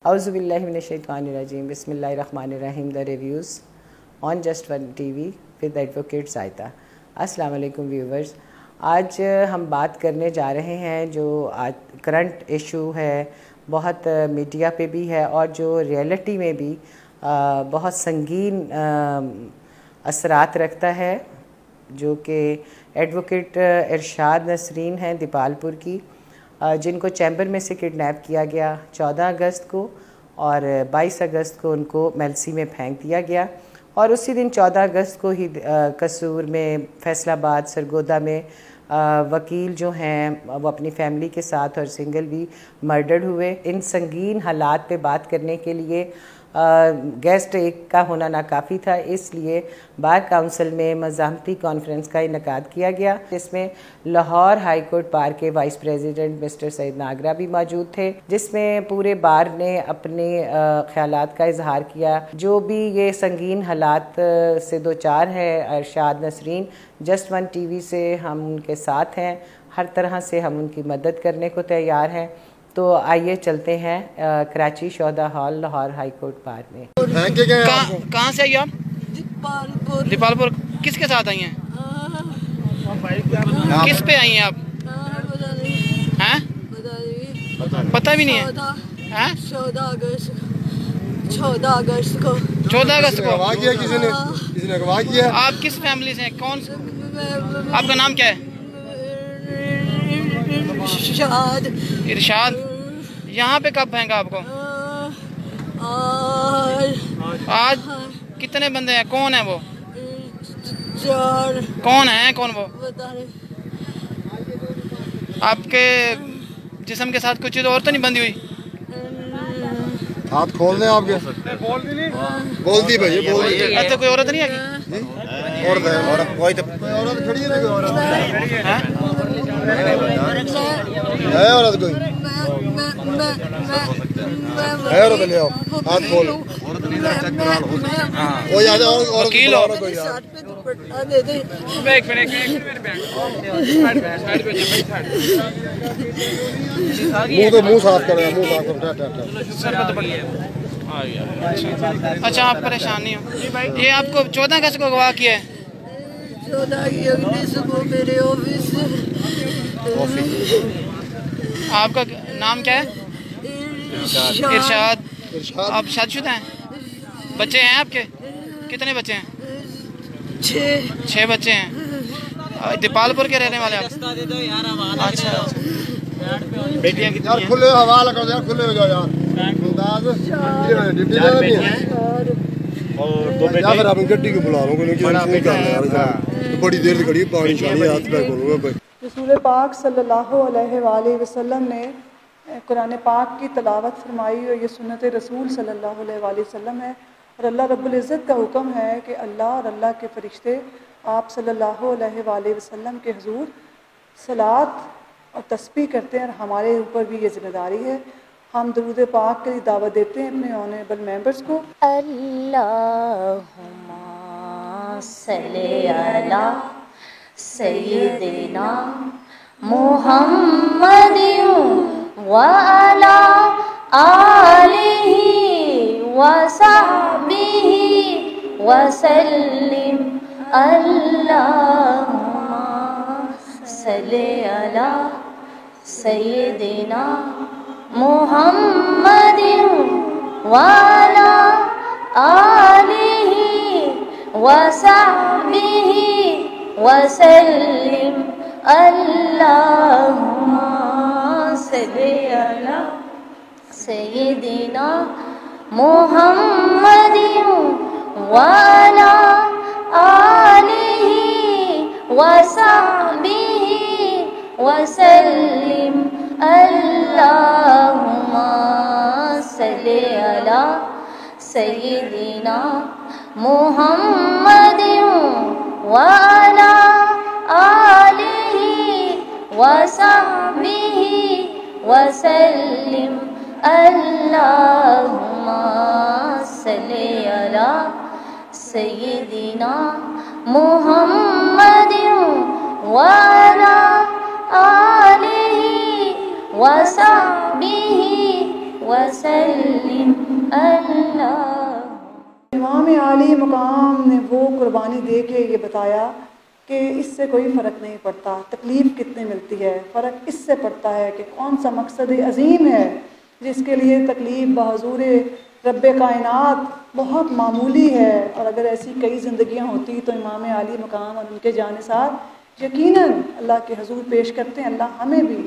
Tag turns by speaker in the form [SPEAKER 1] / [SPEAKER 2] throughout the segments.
[SPEAKER 1] اعوذ باللہ من الشیطان الرجیم بسم اللہ الرحمن الرحیم The reviews on Just One TV with Advocate زائدہ. السلام علیکم ویورز. آج ہم بات کرنے جا رہے ہیں جو آج کرنٹ ایشو ہے, بہت میڈیا پہ بھی ہے اور جو ریئلٹی میں بھی بہت سنگین اثرات رکھتا ہے, جو کہ ایڈوکیٹ ارشاد نسرین ہیں دیپال پور کی, جن کو چیمبر میں سے کڈنیپ کیا گیا 14 اگست کو اور 22 اگست کو ان کو میلسی میں پھینک دیا گیا. اور اسی دن 14 اگست کو ہی قصور میں, فیصل آباد, سرگودا میں وکیل جو ہیں وہ اپنی فیملی کے ساتھ اور سنگل بھی مرڈرڈ ہوئے. ان سنگین حالات پہ بات کرنے کے لیے گیسٹ ایک کا ہونا ناکافی تھا, اس لیے بار کونسل میں مزاحمتی کانفرنس کا انعقاد کیا گیا, جس میں لاہور ہائی کورٹ بار کے وائس پریزیڈنٹ مسٹر سعید ناگرہ بھی موجود تھے, جس میں پورے بار نے اپنے خیالات کا اظہار کیا. جو بھی یہ سنگین حالات سے دوچار ہے Irshad Nasreen, just one T V سے ہم ان کے ساتھ ہیں, ہر طرح سے ہم ان کی مدد کرنے کو تیار ہیں. تو آئیے چلتے ہیں کراچی شہدا ہال لاہور ہائی کورٹ بار میں.
[SPEAKER 2] کہاں سے آئی آپ؟ دیپال پور. کس کے ساتھ آئی ہیں؟ کس پہ آئی ہیں آپ؟ پتہ بھی نہیں ہے. 14 اگست کو آپ کس فیملی سے ہیں؟ کون, آپ کا نام کیا ہے؟ ارشاد. یہاں پہ کب پھینکا آپ کو؟ آج. کتنے بندے ہیں؟ کون ہیں وہ؟ کون ہیں وہ؟ آپ کے جسم کے ساتھ کچھ چیز اور تو نہیں بندھی ہوئی؟
[SPEAKER 3] ہاتھ کھول دیں آپ کے. بول دی بھائی, بول دی.
[SPEAKER 2] اچھا, کوئی عورت نہیں آگی؟
[SPEAKER 3] عورت کھڑی ہے عورت کوئی ہے, عورت لے آؤ, ہاتھ کھولو.
[SPEAKER 2] وکیل ہو؟
[SPEAKER 3] منہ صاف کرے, منہ صاف کر.
[SPEAKER 2] اچھا, آپ پریشان نہیں ہو. یہ آپ کو 14 اگست کو اغوا کیا ہے؟
[SPEAKER 4] 14 اگست کو میرے آفس.
[SPEAKER 2] آپ کا نام کیا ہے؟ ارشاد. آپ شادی شدہ ہیں؟ بچے ہیں آپ کے؟ کتنے بچے ہیں؟ 6 بچے ہیں. دیپال پور کے رہنے والے آپ؟ اچھا. بیٹیاں کتنی ہیں؟
[SPEAKER 3] کھلے حوالہ کر یار, کھلے ہو جاؤ یار. پھر آپ گڈی کو بلا رہا ہوں, بڑی دیر سے کھڑی, پانی شانی ہاتھ پہ بولوں گا.
[SPEAKER 4] رسول پاک صلی اللہ علیہ وآلہ وسلم نے قرآن پاک کی تلاوت فرمائی, اور یہ سنت رسول صلی اللہ علیہ وآلہ وسلم ہے. اور اللہ رب العزت کا حکم ہے کہ اللہ اور اللہ کے فرشتے آپ صلی اللہ علیہ وآلہ وسلم کے حضور صلات اور تسبیح کرتے ہیں, اور ہمارے اوپر بھی یہ ذمہ داری ہے. ہم درود پاک کی دعوت دیتے ہیں اپنے آنریبل ممبرز کو.
[SPEAKER 5] اللہم صلی علی سیدنا محمد وعلی آلہ وصحبہ وسلم. اللہم صلی علی سیدنا محمد وعلی آلہ وصحبہ وسلم. اللہم صلی علی سیدنا محمد وعلی آلہ وصحبہ وسلم. اللہم صلی علی سیدنا محمد وعلی آلہ وصحبہ وسلم. اللہم صلی علی سیدنا محمد وعلی آلہ وصحبہ وسلم.
[SPEAKER 4] مقام نے وہ قربانی دے کے یہ بتایا کہ اس سے کوئی فرق نہیں پڑتا تکلیف کتنی ملتی ہے، فرق اس سے پڑتا ہے کہ کون سا مقصد عظیم ہے جس کے لیے تکلیف بحضور رب کائنات بہت معمولی ہے۔ اور اگر ایسی کئی زندگیاں ہوتی تو امام عالی مقام اور ان کے جانثار یقیناً اللہ کے حضور پیش کرتے ہیں۔ اللہ ہمیں بھی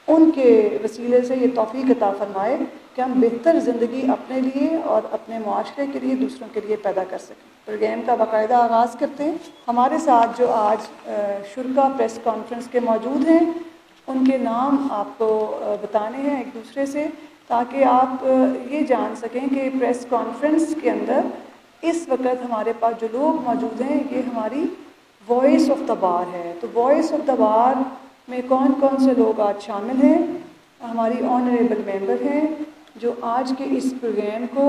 [SPEAKER 4] ان کے وسیلے سے یہ توفیق عطا فرمائے کہ ہم بہتر زندگی اپنے لیے اور اپنے معاشرے کے لیے دوسروں کے لیے پیدا کر سکیں۔ پروگرام کا باقاعدہ آغاز کرتے ہیں۔ ہمارے ساتھ جو آج شرکا پریس کانفرنس کے موجود ہیں ان کے نام آپ کو بتانے ہیں ایک دوسرے سے، تاکہ آپ یہ جان سکیں کہ پریس کانفرنس کے اندر اس وقت ہمارے پاس جو لوگ موجود ہیں یہ ہماری وائس آف دا بار ہے۔ تو وائس آف دا بار میں کون کون سے لوگ آج شامل ہیں؟ ہماری آنریبل ممبر ہیں جو آج کے اس پروگرام کو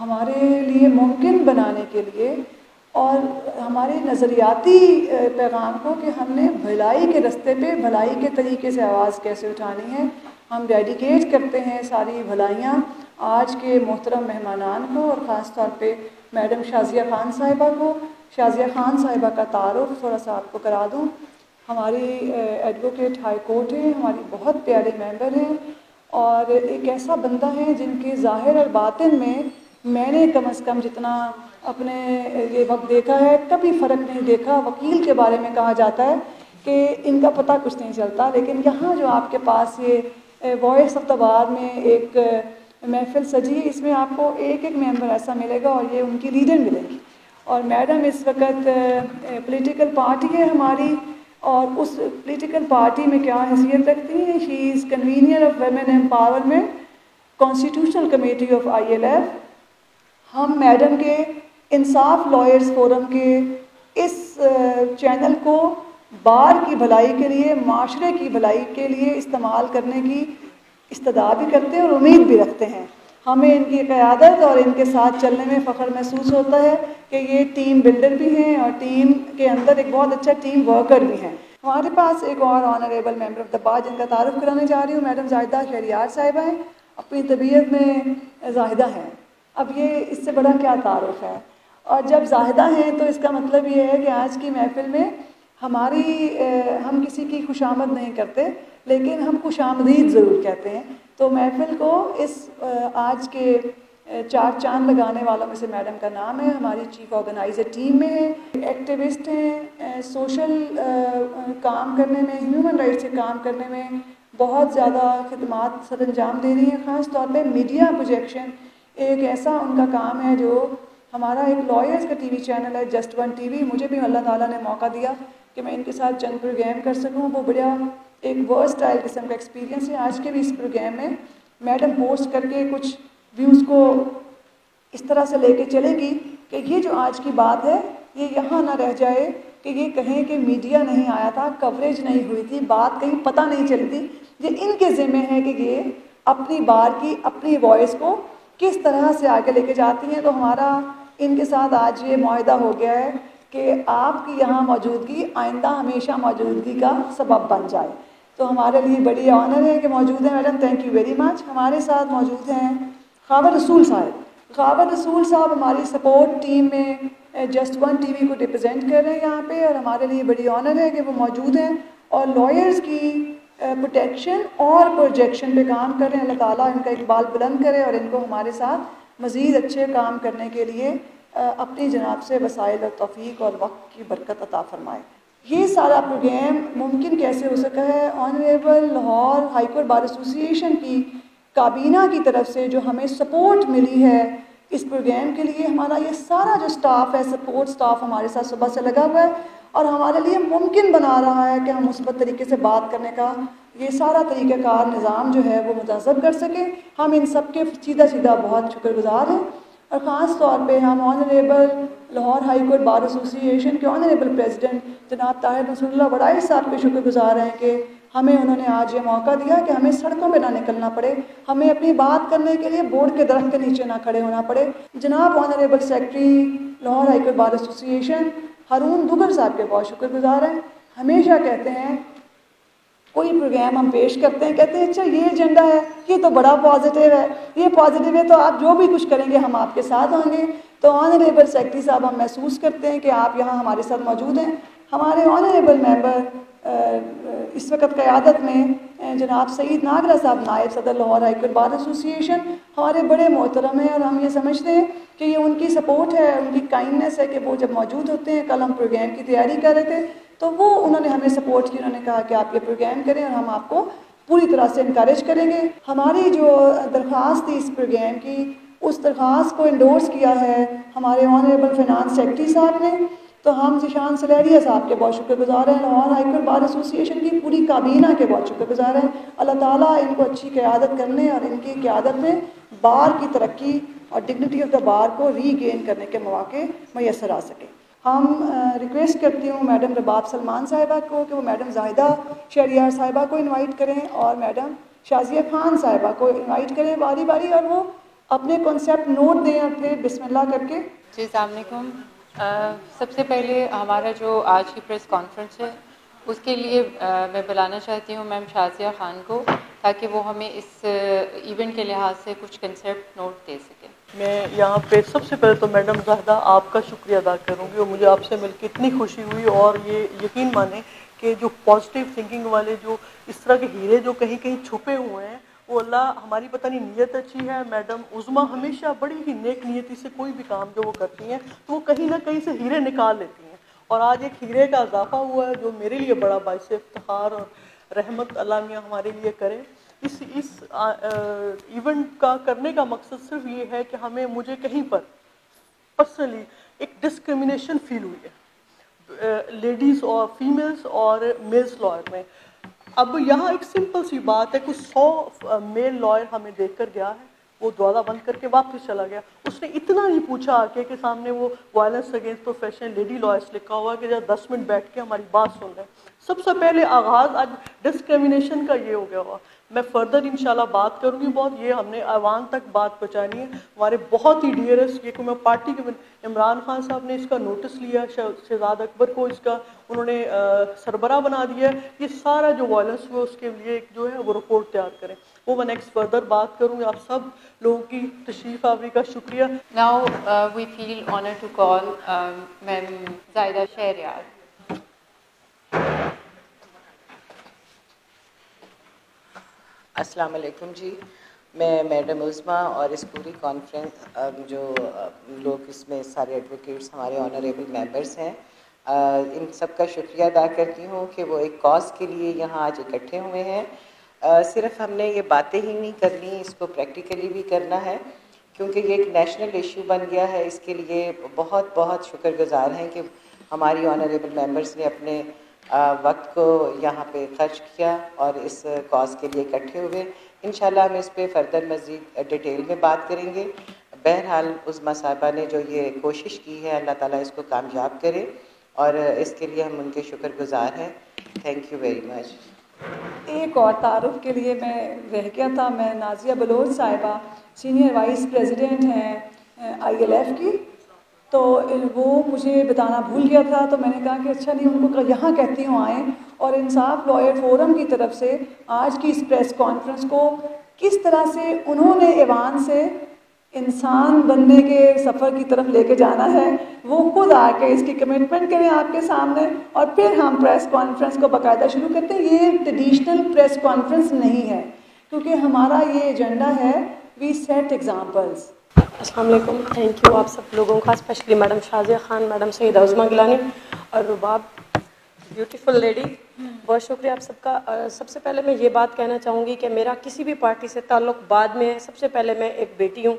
[SPEAKER 4] ہمارے لیے ممکن بنانے کے لیے اور ہمارے نظریاتی پیغام کو کہ ہم نے بھلائی کے رستے پہ بھلائی کے طریقے سے آواز کیسے اٹھانی ہے، ہم ڈیڈیکیٹ کرتے ہیں ساری بھلائیاں آج کے محترم مہمانان کو، اور خاص طور پہ میڈم شازیہ خان صاحبہ کو۔ شازیہ خان صاحبہ کا تعارف تھوڑا سا آپ کو کرا دوں۔ ہماری ایڈوکیٹ ہائی کورٹ ہیں، ہماری بہت پیاری ممبر ہیں، اور ایک ایسا بندہ ہے جن کے ظاہر اور باطن میں نے کم از کم جتنا اپنے یہ وقت دیکھا ہے کبھی فرق نہیں دیکھا۔ وکیل کے بارے میں کہا جاتا ہے کہ ان کا پتہ کچھ نہیں چلتا، لیکن یہاں جو آپ کے پاس یہ وائس آف دا بار میں ایک محفل سجی ہے، اس میں آپ کو ایک ایک ممبر ایسا ملے گا اور یہ ان کی لیڈر ملے گی۔ اور میڈم اس وقت پولیٹیکل پارٹی ہے ہماری، اور اس پولیٹیکل پارٹی میں کیا حیثیت رکھتی ہیں؟ She is convener of women empowerment constitutional committee of ILF۔ ہم میڈم کے انصاف لائرز فورم کے اس چینل کو بار کی بھلائی کے لیے، معاشرے کی بھلائی کے لیے استعمال کرنے کی استدعا بھی کرتے ہیں اور امید بھی رکھتے ہیں۔ ہمیں ان کی قیادت اور ان کے ساتھ چلنے میں فخر محسوس ہوتا ہے کہ یہ ٹیم بلڈر بھی ہیں اور ٹیم کے اندر ایک بہت اچھا ٹیم ورکر بھی ہیں۔ ہمارے پاس ایک اور آنریبل ممبر آف دا بار جن کا تعارف کرانے جا رہی ہوں، میڈم زاہدہ شہریار صاحبہ ہیں۔ اپنی طبیعت میں زاہدہ ہیں، اب یہ اس سے بڑا کیا تعارف ہے؟ اور جب زاہدہ ہیں تو اس کا مطلب یہ ہے کہ آج کی محفل میں ہم کسی کی خوش آمد نہیں کرتے، لیکن ہم خوش آمدید ضرور کہتے ہیں۔ تو محفل کو اس آج کے 4 چاند لگانے والوں میں سے میڈم کا نام ہے، ہماری چیف آرگنائزر ٹیم میں ہے، ایکٹیوسٹ ہیں، سوشل کام کرنے میں، ہیومن رائٹس کے کام کرنے میں بہت زیادہ خدمات سر انجام دے رہی ہیں۔ خاص طور پہ میڈیا پروجیکشن ایک ایسا ان کا کام ہے جو ہمارا ایک لائرز کا ٹی وی چینل ہے جسٹ ون ٹی وی، مجھے بھی اللہ تعالیٰ نے موقع دیا کہ میں ان کے ساتھ چند پروگرام کر سکوں۔ وہ بڑا ایک ورسٹائل قسم کا ایکسپیرینس ہے۔ آج کے بھی اس پروگرام میں میڈم ہوسٹ کر کے کچھ ویوز کو اس طرح سے لے کے چلے گی کہ یہ جو آج کی بات ہے یہ یہاں نہ رہ جائے کہ یہ کہیں کہ میڈیا نہیں آیا تھا، کوریج نہیں ہوئی تھی، بات کہیں پتہ نہیں چلی تھی۔ یہ ان کے ذمہ ہے کہ یہ اپنی بار کی اپنی وائس کو کس طرح سے آگے لے کے جاتی ہیں۔ تو ہمارا ان کے ساتھ آج یہ معاہدہ ہو گیا ہے کہ آپ کی یہاں موجودگی آئندہ ہمیشہ موجودگی کا سبب بن جائے۔ تو ہمارے لیے بڑی آنر ہے کہ موجود ہیں madam, thank you very much. ہمارے ساتھ موجود ہیں خاور رسول صاحب۔ خاور رسول صاحب ہماری سپورٹ ٹیم میں جسٹ ون ٹی وی کو ریپرزینٹ کر رہے ہیں یہاں پہ، اور ہمارے لیے بڑی آنر ہے کہ وہ موجود ہیں اور لائرز کی پروٹیکشن اور پروجیکشن پہ کام کر رہے ہیں۔ اللہ تعالیٰ ان کا اقبال بلند کرے اور ان کو ہمارے ساتھ مزید اچھے کام کرنے کے لیے اپنی جناب سے وسائل اور توفیق اور وقت کی برکت عطا فرمائے۔ یہ سارا پروگرام ممکن کیسے ہو سکا ہے؟ آنریبل لاہور ہائی کورٹ بار ایسوسی ایشن کی کابینہ کی طرف سے جو ہمیں سپورٹ ملی ہے اس پروگرام کے لیے۔ ہمارا یہ سارا جو سٹاف ہے، سپورٹ سٹاف ہمارے ساتھ صبح سے لگا ہوا ہے اور ہمارے لیے ممکن بنا رہا ہے کہ ہم مثبت طریقے سے بات کرنے کا یہ سارا طریقہ کار نظام جو ہے وہ منتظم کر سکیں۔ ہم ان سب کے سیدھا سیدھا بہت شکر گزار ہیں، اور خاص طور پہ ہم آنریبل لاہور ہائی کورٹ بار ایسوسی ایشن کے آنریبل پریزیڈنٹ جناب طاہر نصر اللہ وڑائچ صاحب کے شکر گزار ہیں کہ ہمیں انہوں نے آج یہ موقع دیا کہ ہمیں سڑکوں پہ نہ نکلنا پڑے، ہمیں اپنی بات کرنے کے لیے بورڈ کے درخت کے نیچے نہ کھڑے ہونا پڑے۔ جناب honourable secretary Lahore high court بار ایسوسی ایشن ہارون دگر صاحب کے بہت شکر گزار ہیں۔ ہمیشہ کہتے ہیں کوئی پروگرام ہم پیش کرتے ہیں، کہتے ہیں اچھا یہ ایجنڈا ہے، یہ تو بڑا پازیٹیو ہے، یہ پازیٹیو ہے تو آپ جو بھی کچھ کریں گے ہم آپ کے ساتھ ہوں گے۔ تو آنریبل سیکرٹری صاحب ہم محسوس کرتے ہیں کہ آپ یہاں ہمارے ساتھ موجود ہیں. ہمارے آنریبل ممبر اس وقت قیادت میں جناب سعید ناگرہ صاحب نائب صدر لاہور ہائی کورٹ بار ایسوسی ایشن ہمارے بڑے محترم ہیں, اور ہم یہ سمجھتے ہیں کہ یہ ان کی سپورٹ ہے, ان کی کائنڈنیس ہے کہ وہ جب موجود ہوتے ہیں. کل ہم پروگرام کی تیاری کر رہے تھے تو وہ انہوں نے ہمیں سپورٹ کی, انہوں نے کہا کہ آپ یہ پروگرام کریں اور ہم آپ کو پوری طرح سے انکریج کریں گے. ہماری جو درخواست تھی اس پروگرام کی, اس درخواست کو انڈورس کیا ہے ہمارے آنریبل فائنانس سیکرٹری صاحب نے. تو ہم ذیشان سلیریہ صاحب کے بہت شکر گزار ہیں, لاہور ہائی کورٹ بار ایسوسی ایشن کی پوری کابینہ کے بہت شکر گزار ہیں. اللہ تعالیٰ ان کو اچھی قیادت کرنے اور ان کی قیادت میں بار کی ترقی اور ڈگنیٹی آف دا بار کو ری گین کرنے کے مواقع میسر آ سکیں. ہم ریکویسٹ کرتی ہوں میڈم رباب سلمان صاحبہ کو کہ وہ میڈم زاہدہ شہریار صاحبہ کو انوائٹ کریں اور میڈم شازیہ خان صاحبہ کو انوائٹ کریں باری باری, اور وہ اپنے کانسیپٹ نوٹ دیں اور پھر بسم اللہ کر کے.
[SPEAKER 6] جی السلام علیکم. سب سے پہلے ہمارا جو آج کی پریس کانفرنس ہے اس کے لیے میں بلانا چاہتی ہوں میم شازیہ خان کو, تاکہ وہ ہمیں اس ایونٹ کے لحاظ سے کچھ کنسیپٹ نوٹ دے سکیں.
[SPEAKER 7] میں یہاں پہ سب سے پہلے تو میڈم زاہدہ آپ کا شکریہ ادا کروں گی, اور مجھے آپ سے مل کے اتنی خوشی ہوئی, اور یہ یقین مانیں کہ جو پازیٹیو تھنکنگ والے جو اس طرح کے ہیرے جو کہیں کہیں چھپے ہوئے ہیں وہ اللہ ہماری پتہ نہیں نیت اچھی ہے. میڈم عظمیٰ ہمیشہ بڑی ہی نیک نیتی سے کوئی بھی کام جو وہ کرتی ہیں تو وہ کہیں نہ کہیں سے ہیرے نکال لیتی ہیں, اور آج ایک ہیرے کا اضافہ ہوا ہے جو میرے لیے بڑا باعث افتخار اور رحمت اللہ میاں ہمارے لیے کرے. اس ایونٹ کا کرنے کا مقصد صرف یہ ہے کہ مجھے کہیں پر پرسنلی ایک ڈسکرمنیشن فیل ہوئی ہے لیڈیز اور فیمیلز اور میلز لائر میں. اب یہاں ایک سمپل سی بات ہے, کچھ 100 میل لائر ہمیں دیکھ کر گیا ہے, وہ دروازہ بند کر کے واپس چلا گیا. اس نے اتنا نہیں پوچھا آ کے کہ سامنے وہ violence against professional lady lawyers لکھا ہوا کہ جب 10 منٹ بیٹھ کے ہماری بات سن رہے ہیں. سب سے پہلے آغاز آج ڈسکرمنیشن کا یہ ہو گیا ہوا. میں فردر انشاءاللہ بات کروں گی بہت, یہ ہم نے ایوان تک بات پہنچانی ہے. ہمارے بہت ہی ڈیئرسٹ یہ کہ میں پارٹی کے عمران خان صاحب نے اس کا نوٹس لیا, شہزاد اکبر کو اس کا انہوں نے سربراہ بنا دیا ہے. یہ سارا جو وائلنس ہوا اس کے لیے جو ہے وہ رپورٹ تیار کریں, وہ میں نیکسٹ فردر بات کروں گی. آپ سب لوگوں کی تشریف آوری کا شکریہ.
[SPEAKER 6] Now we feel honour to call ma'am Zahida Shahryar.
[SPEAKER 1] السلام علیکم جی. میں میڈم عظمیٰ اور اس پوری کانفرنس جو لوگ اس میں سارے ایڈوکیٹس ہمارے آنریبل ممبرس ہیں, ان سب کا شکریہ ادا کرتی ہوں کہ وہ ایک کاز کے لیے یہاں آج اکٹھے ہوئے ہیں. صرف ہم نے یہ باتیں ہی نہیں کرنی, اس کو پریکٹیکلی بھی کرنا ہے, کیونکہ یہ ایک نیشنل ایشو بن گیا ہے. اس کے لیے بہت بہت شکر گزار ہیں کہ ہماری آنریبل ممبرس نے اپنے وقت کو یہاں پہ خرچ کیا اور اس کاز کے لیے اکٹھے ہوئے. انشاءاللہ ہم اس پہ فردر مزید ڈیٹیل میں بات کریں گے. بہرحال عظمیٰ صاحبہ نے جو یہ کوشش کی ہے, اللہ تعالیٰ اس کو کامیاب کرے, اور اس کے لیے ہم ان کے شکر گزار ہیں. Thank you very much.
[SPEAKER 4] ایک اور تعارف کے لیے میں رہ گیا تھا, میں نازیہ بلوچ صاحبہ سینئر وائس پریزیڈنٹ ہیں ILF کی, تو وہ مجھے بتانا بھول گیا تھا, تو میں نے کہا کہ اچھا نہیں, ان کو یہاں کہتی ہوں آئیں, اور انصاف لائر فورم کی طرف سے آج کی اس پریس کانفرنس کو کس طرح سے انہوں نے ایوان سے انسان بننے کے سفر کی طرف لے کے جانا ہے, وہ خود آ کے اس کی کمٹمنٹ کریں آپ کے سامنے, اور پھر ہم پریس کانفرنس کو باقاعدہ شروع کرتے ہیں. یہ ٹریڈیشنل پریس کانفرنس نہیں ہے, کیونکہ ہمارا یہ ایجنڈا ہے وی سیٹ ایگزامپلس.
[SPEAKER 8] السلام علیکم. تھینک یو آپ سب لوگوں کا, specially madam Shazia Khan, madam Saeeda Uzma Gilani اور رباب بیوٹیفل لیڈی, بہت شکریہ آپ سب کا. سب سے پہلے میں یہ بات کہنا چاہوں گی کہ میرا کسی بھی پارٹی سے تعلق بعد میں ہے. سب سے پہلے میں ایک بیٹی ہوں,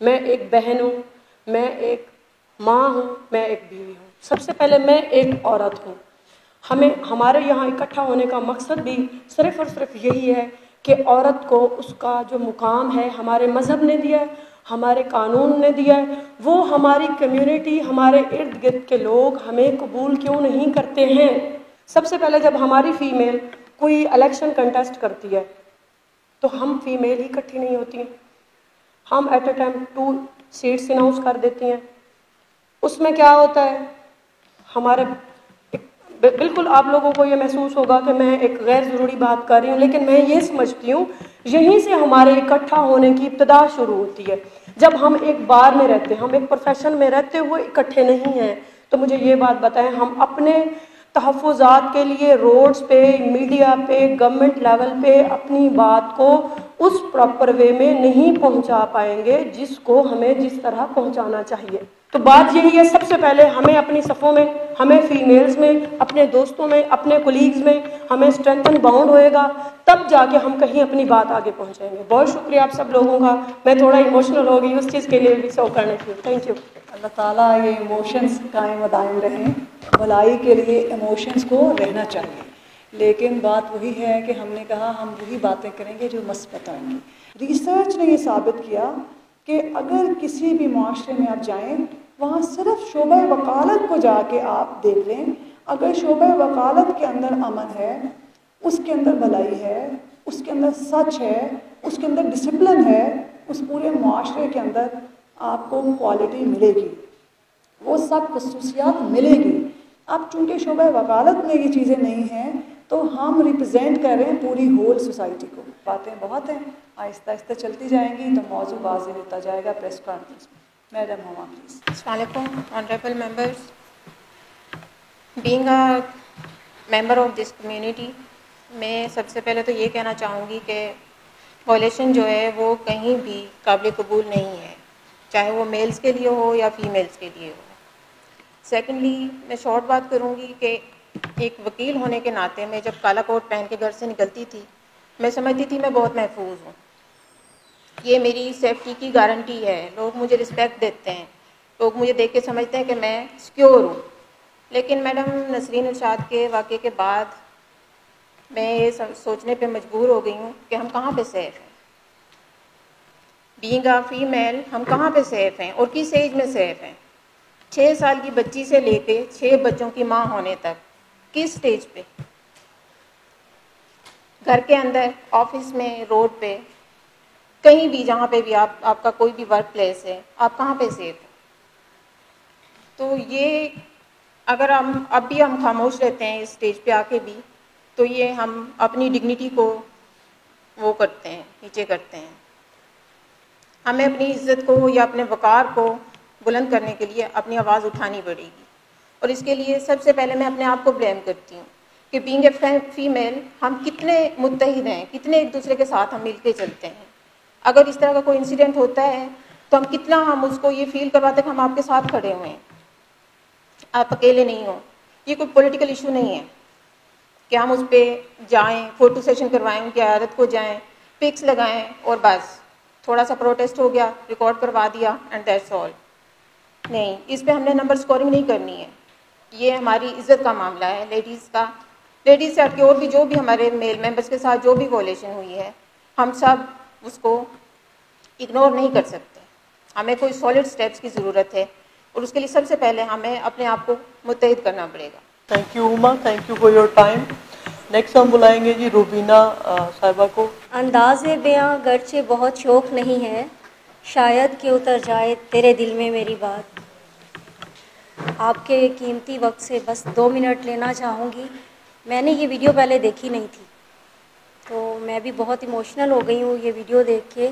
[SPEAKER 8] میں ایک بہن ہوں, میں ایک ماں ہوں, میں ایک بیوی ہوں. سب سے پہلے میں ایک عورت ہوں. ہمارے یہاں اکٹھا ہونے کا مقصد بھی صرف اور صرف یہی ہے کہ عورت کو اس کا جو مقام ہے ہمارے مذہب نے دیا ہے, ہمارے قانون نے دیا ہے, وہ ہماری کمیونٹی, ہمارے ارد گرد کے لوگ ہمیں قبول کیوں نہیں کرتے ہیں. سب سے پہلے جب ہماری فیمیل کوئی الیکشن کنٹیسٹ کرتی ہے تو ہم فیمیل ہی اکٹھی نہیں ہوتی ہیں, ہم at a time 2 seats announce کر دیتی ہیں. اس میں کیا ہوتا ہے, ہمارے بالکل آپ لوگوں کو یہ محسوس ہوگا کہ میں ایک غیر ضروری بات کر رہی ہوں, لیکن میں یہ سمجھتی ہوں یہیں سے ہمارے اکٹھا ہونے کی ابتدا شروع ہوتی ہے. جب ہم ایک بار میں رہتے ہیں، ہم ایک پروفیشن میں رہتے ہوئے اکٹھے نہیں ہیں، تو مجھے یہ بات بتائیں، ہم اپنے تحفظات کے لیے روڈز پہ، میڈیا پہ، گورنمنٹ لیول پہ اپنی بات کو اس پراپر وے میں نہیں پہنچا پائیں گے جس کو ہمیں جس طرح پہنچانا چاہیے. تو بات یہی ہے، سب سے پہلے ہمیں اپنی صفوں میں، ہمیں فیمیلز میں، اپنے دوستوں میں، اپنے کولیگز میں ہمیں اسٹرینتھن باؤنڈ ہوئے گا، تب جا کے ہم کہیں اپنی بات آگے پہنچائیں گے. بہت شکریہ آپ سب لوگوں کا. میں تھوڑا ایموشنل ہو گئی اس چیز کے لیے بھی سو کرنے کی. Thank you.
[SPEAKER 4] اللہ تعالیٰ یہ ایموشنز قائم و دائم رہیں. بھلائی کے لیے ایموشنز کو رہنا چاہیے، لیکن بات وہی ہے کہ ہم نے کہا ہم وہی باتیں کریں گے جو مثبت آئیں گی. ریسرچ نے یہ ثابت کیا کہ اگر کسی بھی معاشرے میں آپ جائیں، وہاں صرف شعبہ وکالت کو جا کے آپ دیکھ لیں، اگر شعبہ وکالت کے اندر امن ہے، اس کے اندر بھلائی ہے، اس کے اندر سچ ہے، اس کے اندر ڈسپلن ہے، اس پورے معاشرے کے اندر آپ کو کوالٹی ملے گی، وہ سب خصوصیات ملے گی. اب چونکہ شعبہ وکالت میں یہ چیزیں نہیں ہیں تو ہم ریپرزینٹ کر رہے ہیں پوری ہول سوسائٹی کو. باتیں بہت ہیں، آہستہ آہستہ چلتی جائیں گی تو موضوع واضح ہوتا جائے گا پریس کانفرنس میں. میڈم ہما پلیز.
[SPEAKER 6] السلام علیکم honourable members. Being a member of this community, میں سب سے پہلے تو یہ کہنا چاہوں گی کہ وائلیشن جو ہے وہ کہیں بھی قابل قبول نہیں ہے، چاہے وہ میلز کے لیے ہو یا فیمیلز کے لیے ہو. سیکنڈلی میں شارٹ بات کروں گی کہ ایک وکیل ہونے کے ناطے میں جب کالا کوٹ پہن کے گھر سے نکلتی تھی، میں سمجھتی تھی میں بہت محفوظ ہوں، یہ میری سیفٹی کی گارنٹی ہے، لوگ مجھے رسپیکٹ دیتے ہیں، لوگ مجھے دیکھ کے سمجھتے ہیں کہ میں سیکیور ہوں. لیکن میڈم نسرین ارشاد کے واقعے کے بعد میں یہ سوچنے پہ مجبور ہو گئی ہوں کہ ہم کہاں پہ سیف ہیں. بینگ اے فیمیل ہم کہاں پہ سیف ہیں اور کس ایج میں سیف ہیں؟ 6 سال کی بچی سے لے کے 6 بچوں کی ماں ہونے تک کس سٹیج پہ؟ گھر کے اندر، آفس میں، روڈ پہ، کہیں بھی جہاں پہ بھی آپ کا کوئی بھی ورک پلیس ہے، آپ کہاں پہ سیف ہیں؟ تو یہ اگر اب بھی ہم خاموش رہتے ہیں اس سٹیج پہ آ کے بھی، تو یہ ہم اپنی ڈگنیٹی کو وہ کرتے ہیں، نیچے کرتے ہیں. ہمیں اپنی عزت کو یا اپنے وقار کو بلند کرنے کے لیے اپنی آواز اٹھانی پڑے گی. اور اس کے لیے سب سے پہلے میں اپنے آپ کو بلیم کرتی ہوں کہ بینگ اے فیمیل ہم کتنے متحد ہیں، کتنے ایک دوسرے کے ساتھ ہم مل کے چلتے ہیں. اگر اس طرح کا کوئی انسیڈنٹ ہوتا ہے تو ہم اس کو یہ فیل کرواتے ہیں کہ ہم آپ کے ساتھ کھڑے ہوئے ہیں، آپ اکیلے نہیں ہوں. یہ کوئی پولیٹیکل ایشو نہیں ہے کہ ہم اس پہ جائیں، فوٹو سیشن کروائیں، ان کی عیادت کو جائیں، پکس لگائیں اور بس تھوڑا سا پروٹیسٹ ہو گیا، ریکارڈ کروا دیا اینڈ دیٹس آل. نہیں، اس پہ ہم نے نمبر سکورنگ نہیں کرنی ہے. یہ ہماری عزت کا معاملہ ہے، لیڈیز کا. لیڈیز سے ہٹ کے اور بھی جو بھی ہمارے میل ممبرس کے ساتھ جو بھی وائلیشن ہوئی ہے، ہم سب اس کو اگنور نہیں کر سکتے. ہمیں کوئی سالڈ سٹیپس کی ضرورت ہے اور اس کے لیے سب سے پہلے ہمیں اپنے آپ کو متحد کرنا پڑے گا.
[SPEAKER 7] تھینک یو عما، thank you for your time. Next ہم بلائیں گے جی روبینہ صاحبہ کو.
[SPEAKER 9] انداز بیاں گرچہ بہت شوق نہیں ہے، شاید کہ اتر جائے تیرے دل میں میری بات. آپ کے قیمتی وقت سے بس 2 منٹ لینا چاہوں گی. میں نے یہ ویڈیو پہلے دیکھی نہیں تھی تو میں بھی بہت ایموشنل ہو گئی ہوں یہ ویڈیو دیکھ کے.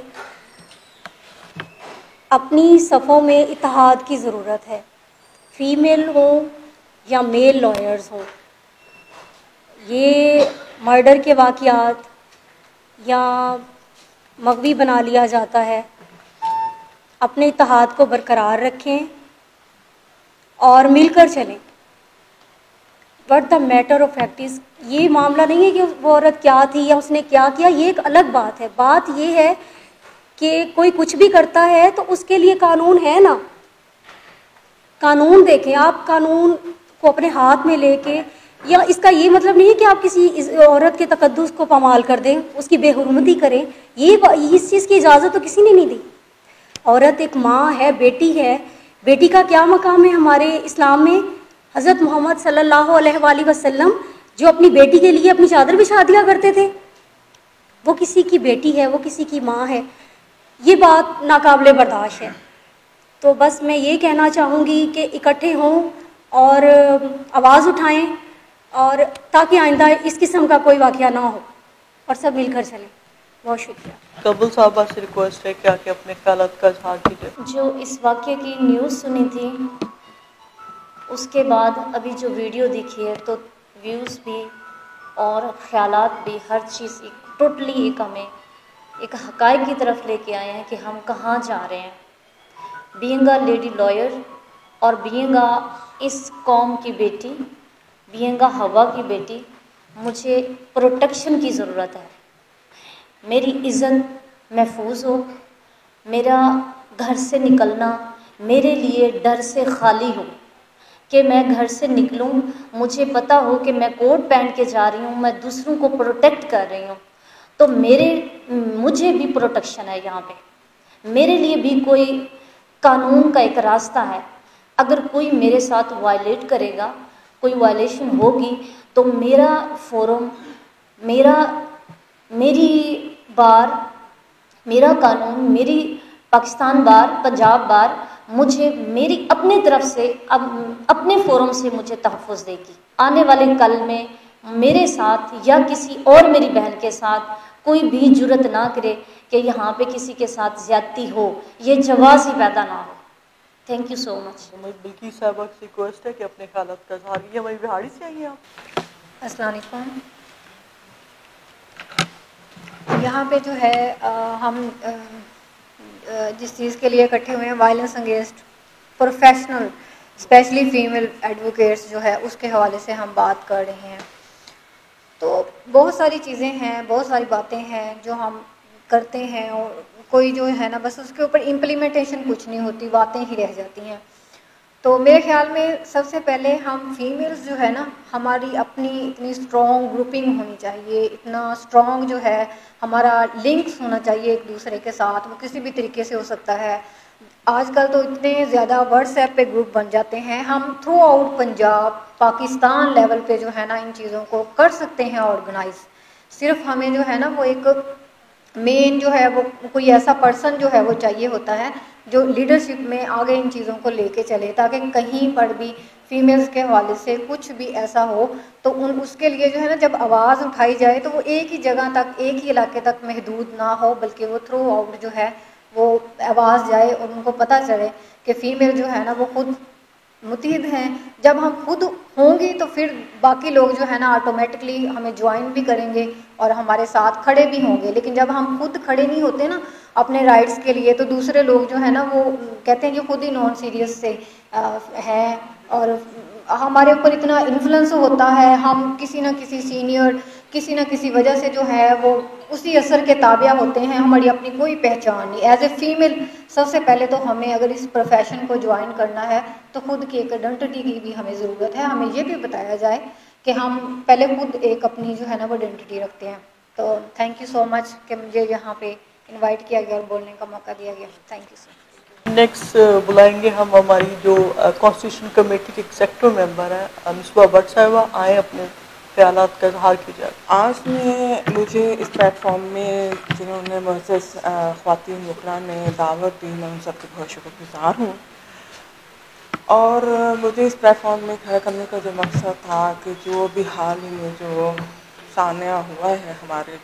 [SPEAKER 9] اپنی صفوں میں اتحاد کی ضرورت ہے، فیمیل ہوں یا میل لائرز ہوں. یہ مرڈر کے واقعات یا مغوی بنا لیا جاتا ہے. اپنے اتحاد کو برقرار رکھیں اور مل کر چلیں. But the matter of fact is, یہ معاملہ نہیں ہے کہ وہ عورت کیا تھی یا اس نے کیا کیا، یہ ایک الگ بات ہے. بات یہ ہے کہ کوئی کچھ بھی کرتا ہے تو اس کے لیے قانون ہے نا. قانون دیکھیں آپ، قانون کو اپنے ہاتھ میں لے کے، یا اس کا یہ مطلب نہیں ہے کہ آپ کسی عورت کے تقدس کو پامال کر دیں، اس کی بے حرمتی کریں. اس چیز کی اجازت تو کسی نے نہیں دی. عورت ایک ماں ہے، بیٹی ہے. بیٹی کا کیا مقام ہے ہمارے اسلام میں؟ حضرت محمد صلی اللہ علیہ وآلہ وسلم جو اپنی بیٹی کے لیے اپنی چادر بچھا دیا کرتے تھے، وہ کسی کی بیٹی ہے، وہ کسی کی ماں ہے. یہ بات ناقابل برداشت ہے. تو بس میں یہ کہنا چاہوں گی کہ اکٹھے ہوں اور آواز اٹھائیں، اور تاکہ آئندہ اس قسم کا کوئی واقعہ نہ ہو، اور سب مل کر چلیں. بہت شکریہ.
[SPEAKER 7] قبول صاحبہ سے ریکویسٹ ہے کہ آ کے اپنے خیالات کا اظہار کیجیے.
[SPEAKER 5] جو اس واقعے کی نیوز سنی تھی اس کے بعد ابھی جو ویڈیو دیکھی ہے تو ویوز بھی اور خیالات بھی ہر چیز ٹوٹلی ایک ہمیں ایک حقائق کی طرف لے کے آئے ہیں کہ ہم کہاں جا رہے ہیں. بینگ اے لیڈی لائر اور بینگ اے اس قوم کی بیٹی، بینگ اے ہوا کی بیٹی، مجھے پروٹیکشن کی ضرورت ہے. میری عزت محفوظ ہو، میرا گھر سے نکلنا میرے لیے ڈر سے خالی ہو، کہ میں گھر سے نکلوں مجھے پتہ ہو کہ میں کوٹ پہن کے جا رہی ہوں، میں دوسروں کو پروٹیکٹ کر رہی ہوں. تو مجھے بھی پروٹیکشن ہے یہاں پہ. میرے لیے بھی کوئی قانون کا ایک راستہ ہے. اگر کوئی میرے ساتھ وائلیٹ کرے گا، کوئی وائلیشن ہوگی، تو میرا فورم، میری بار، میرا قانون، میری پاکستان بار، پنجاب بار مجھے میری اپنے طرف سے اپنے فورم سے مجھے تحفظ دے گی. آنے والے کل میں میرے ساتھ یا کسی اور میری بہن کے ساتھ کوئی بھی جرت نہ کرے کہ یہاں پہ کسی کے ساتھ زیادتی ہو، یہ جواز ہی پیدا نہ ہو. تھینک یو سو مچ.
[SPEAKER 7] بلکی صاحبہ سے ریکویسٹ ہے کہ اپنے خیالات کا اظہار کیجیے. ہماری بہاڑی سے آئیے آپ.
[SPEAKER 10] السلام علیکم. یہاں پہ جو ہے ہم جس چیز کے لیے اکٹھے ہوئے ہیں، violence against professional specially female advocates جو ہے، اس کے حوالے سے ہم بات کر رہے ہیں. تو بہت ساری چیزیں ہیں، بہت ساری باتیں ہیں جو ہم کرتے ہیں، اور کوئی جو ہے نا بس اس کے اوپر امپلیمنٹیشن کچھ نہیں ہوتی، باتیں ہی رہ جاتی ہیں. تو میرے خیال میں سب سے پہلے ہم فیمیلز جو ہے نا، ہماری اپنی اتنی اسٹرانگ گروپنگ ہونی چاہیے، اتنا اسٹرانگ جو ہے ہمارا لنکس ہونا چاہیے ایک دوسرے کے ساتھ. وہ کسی بھی طریقے سے ہو سکتا ہے. آج کل تو اتنے زیادہ واٹس ایپ پہ گروپ بن جاتے ہیں. ہم through out Punjab, Pakistan level پہ جو ہے نا ان چیزوں کو کر سکتے ہیں آرگنائز. صرف ہمیں جو ہے نا وہ ایک مین جو ہے وہ کوئی ایسا پرسن جو ہے وہ چاہیے ہوتا ہے جو لیڈرشپ میں آگے ان چیزوں کو لے کے چلے، تاکہ کہیں پر بھی فیمیلز کے حوالے سے کچھ بھی ایسا ہو تو اس کے لیے جو ہے نا جب آواز اٹھائی جائے تو وہ ایک ہی جگہ تک، ایک ہی علاقے تک محدود نہ ہو، بلکہ وہ تھرو آؤٹ جو ہے وہ آواز جائے اور ان کو پتہ چلے کہ فیمیل جو ہے نا وہ خود متحد ہیں. جب ہم خود ہوں گی تو پھر باقی لوگ جو ہے نا آٹومیٹکلی ہمیں جوائن بھی کریں گے اور ہمارے ساتھ کھڑے بھی ہوں گے. لیکن جب ہم خود کھڑے نہیں ہوتے نا اپنے رائٹس کے لیے، تو دوسرے لوگ جو ہے نا وہ کہتے ہیں کہ خود ہی نان سیریس سے ہے، اور ہمارے اوپر اتنا انفلوئنس ہوتا ہے. ہم کسی نہ کسی سینئر، کسی نہ کسی وجہ سے جو ہے وہ اسی اثر کے تابع ہوتے ہیں. ہماری اپنی کوئی پہچان نہیں. ایز اے فیمیل سب سے پہلے تو ہمیں اگر اس پروفیشن کو جوائن کرنا ہے تو خود کی ایک آئیڈینٹی کی بھی ہمیں ضرورت ہے. ہمیں یہ بھی بتایا جائے کہ ہم پہلے خود ایک اپنی جو ہے نا وہ آئیڈینٹی رکھتے ہیں. تو تھینک یو سو مچ کہ مجھے یہاں پہ انوائٹ کیا گیا اور بولنے کا موقع دیا گیا. Thank you so much.
[SPEAKER 7] Next بلائیں گے ہم ہماری جو کانسٹیٹیوشن کمیٹی کے ایگزیکٹو ممبر ہیں مصباح بٹ صاحبہ. آئیں اپنے خیالات کا اظہار کیجیے.
[SPEAKER 11] آج مجھے اس پلیٹ فارم میں جنہوں نے معزز خواتین وکلاء نے دعوت دی، میں ان سب کے بہت شکر گزار ہوں. اور مجھے اس پلیٹ فارم میں کھڑا کرنے کا جو مقصد تھا کہ جو بھی حال ہی میں جو سانحہ ہوا ہے ہمارے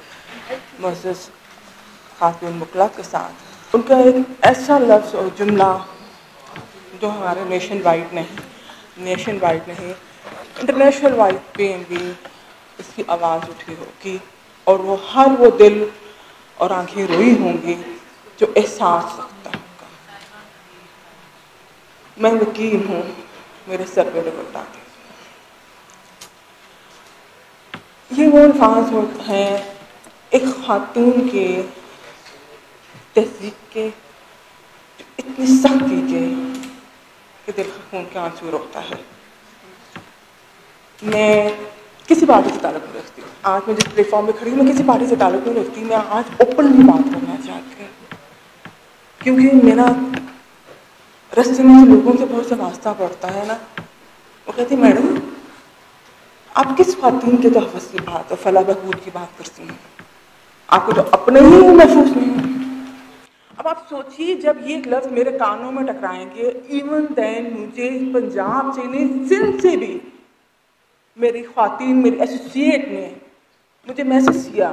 [SPEAKER 11] معزز خواتین وکلاء کے ساتھ، ان کا ایک ایسا لفظ اور جملہ جو ہمارے نیشن وائڈ نہیں انٹرنیشنل وائڈ پہ بھی اس کی آواز اٹھی ہوگی، اور وہ ہر وہ دل اور آنکھیں روئی ہوں گی جو احساس رکھتا ہوگا. میں وکیل ہوں، میرے سر پہ دوپٹہ کے. یہ وہ الفاظ ہیں ایک خاتون کے تہذیب کے اتنی سختی کے کہ دل خون کے آنسو روکتا ہے. میں کسی پارٹی سے تعلق نہیں رکھتی. آج میں جس پلیٹ فارم پہ کھڑی ہوں میں کسی پارٹی سے تعلق نہیں رکھتی. میں آج اوپنلی بات کرنا چاہتی ہوں کیونکہ میرا رستے میں لوگوں سے بہت سے واسطہ پڑتا ہے نا. وہ کہتی میڈم آپ کس خواتین کے تحفظ کی بات اور فلاح بہبود کی بات کرتی ہیں؟ آپ کو تو اپنے ہی محسوس نہیں ہے. اب آپ سوچیے جب یہ لفظ میرے کانوں میں ٹکرائیں گے، ایون دین مجھے پنجاب سے نہیں سندھ سے بھی میری خواتین، میری ایسوسیٹ نے مجھے میسج کیا.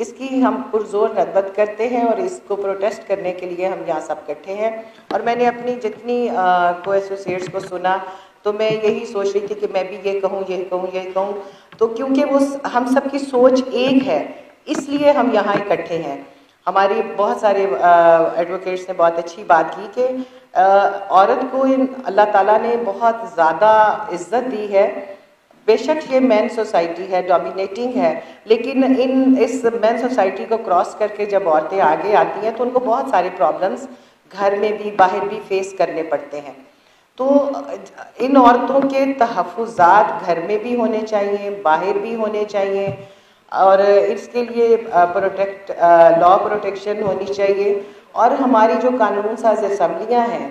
[SPEAKER 1] اس کی ہم پرزور ندبت کرتے ہیں اور اس کو پروٹیسٹ کرنے کے لیے ہم یہاں سب اکٹھے ہیں. اور میں نے اپنی جتنی کو ایسوسیٹس کو سنا تو میں یہی سوچ رہی تھی کہ میں بھی یہ کہوں یہ کہوں یہ کہوں. تو کیونکہ وہ ہم سب کی سوچ ایک ہے اس لیے ہم یہاں اکٹھے ہیں. ہماری بہت سارے ایڈوکیٹس نے بہت اچھی بات کی کہ عورت کو اللہ تعالیٰ نے بہت زیادہ عزت دی ہے. بے شک یہ مین سوسائٹی ہے، ڈومینیٹنگ ہے، لیکن اس مین سوسائٹی کو کراس کر کے جب عورتیں آگے آتی ہیں تو ان کو بہت سارے پرابلمس گھر میں بھی باہر بھی فیس کرنے پڑتے ہیں. تو ان عورتوں کے تحفظات گھر میں بھی ہونے چاہیے، باہر بھی ہونے چاہیے، اور اس کے لیے لا پروٹیکشن ہونی چاہیے. اور ہماری جو قانون ساز اسمبلیاں ہیں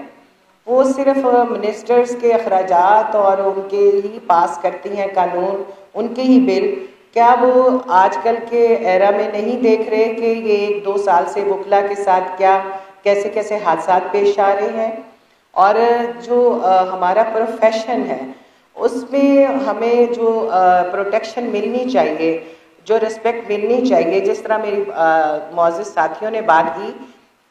[SPEAKER 1] وہ صرف منسٹرز کے اخراجات اور ان کے ہی پاس کرتی ہیں قانون، ان کے ہی بل. کیا وہ آج کل کے ایرا میں نہیں دیکھ رہے کہ یہ 1-2 سال سے وکلا کے ساتھ کیسے کیسے حادثات پیش آ رہے ہیں؟ اور جو ہمارا پروفیشن ہے اس میں ہمیں جو پروٹیکشن ملنی چاہیے، جو رسپیکٹ ملنی چاہیے، جس طرح میری معزز ساتھیوں نے بات کی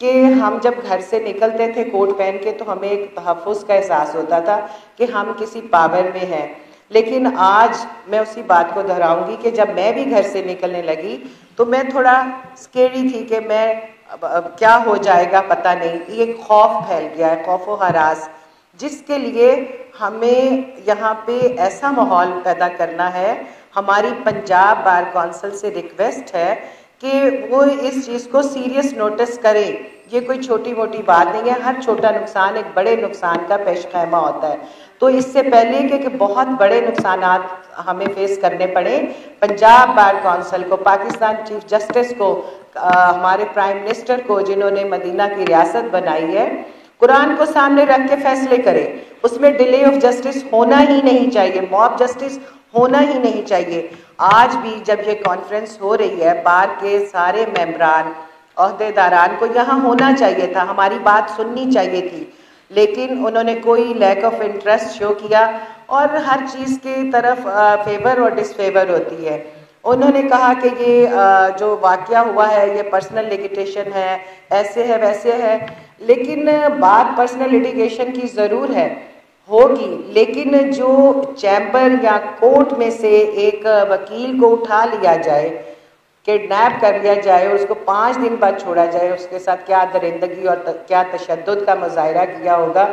[SPEAKER 1] کہ ہم جب گھر سے نکلتے تھے کوٹ پہن کے تو ہمیں ایک تحفظ کا احساس ہوتا تھا کہ ہم کسی پاور میں ہیں. لیکن آج میں اسی بات کو دہراؤں گی کہ جب میں بھی گھر سے نکلنے لگی تو میں تھوڑا اسکیری تھی کہ میں کیا ہو جائے گا پتہ نہیں. یہ خوف پھیل گیا ہے، خوف و ہراس، جس کے لیے ہمیں یہاں پہ ایسا ماحول پیدا کرنا ہے. ہماری پنجاب بار کونسل سے ریکویسٹ ہے کہ وہ اس چیز کو سیریس نوٹس کریں. یہ کوئی چھوٹی موٹی بات نہیں ہے، ہر چھوٹا نقصان ایک بڑے نقصان کا پیش خیمہ ہوتا ہے. تو اس سے پہلے کہ بہت بڑے نقصانات ہمیں فیس کرنے پڑے، پنجاب بار کونسل کو، پاکستان چیف جسٹس کو، ہمارے پرائم منسٹر کو جنہوں نے مدینہ کی ریاست بنائی ہے، قرآن کو سامنے رکھ کے فیصلے کرے. اس میں ڈیلے آف جسٹس ہونا ہی نہیں چاہیے، موب جسٹس ہونا ہی نہیں چاہیے. آج بھی جب یہ کانفرنس ہو رہی ہے بار کے سارے ممبران عہدے داران کو یہاں ہونا چاہیے تھا، ہماری بات سننی چاہیے تھی، لیکن انہوں نے کوئی لیک آف انٹرسٹ شو کیا. اور ہر چیز کی طرف فیور اور ڈس فیور ہوتی ہے. انہوں نے کہا کہ یہ جو واقعہ ہوا ہے یہ پرسنل لیگیٹیشن ہے، ایسے ہے ویسے ہے. لیکن بات پرسنل لیٹیگیشن کی ضرور ہے، ہوگی، لیکن جو چیمبر یا کورٹ میں سے ایک وکیل کو اٹھا لیا جائے، کڈنیپ کر لیا جائے اور اس کو 5 دن بعد چھوڑا جائے، اس کے ساتھ کیا درندگی اور کیا تشدد کا مظاہرہ کیا ہوگا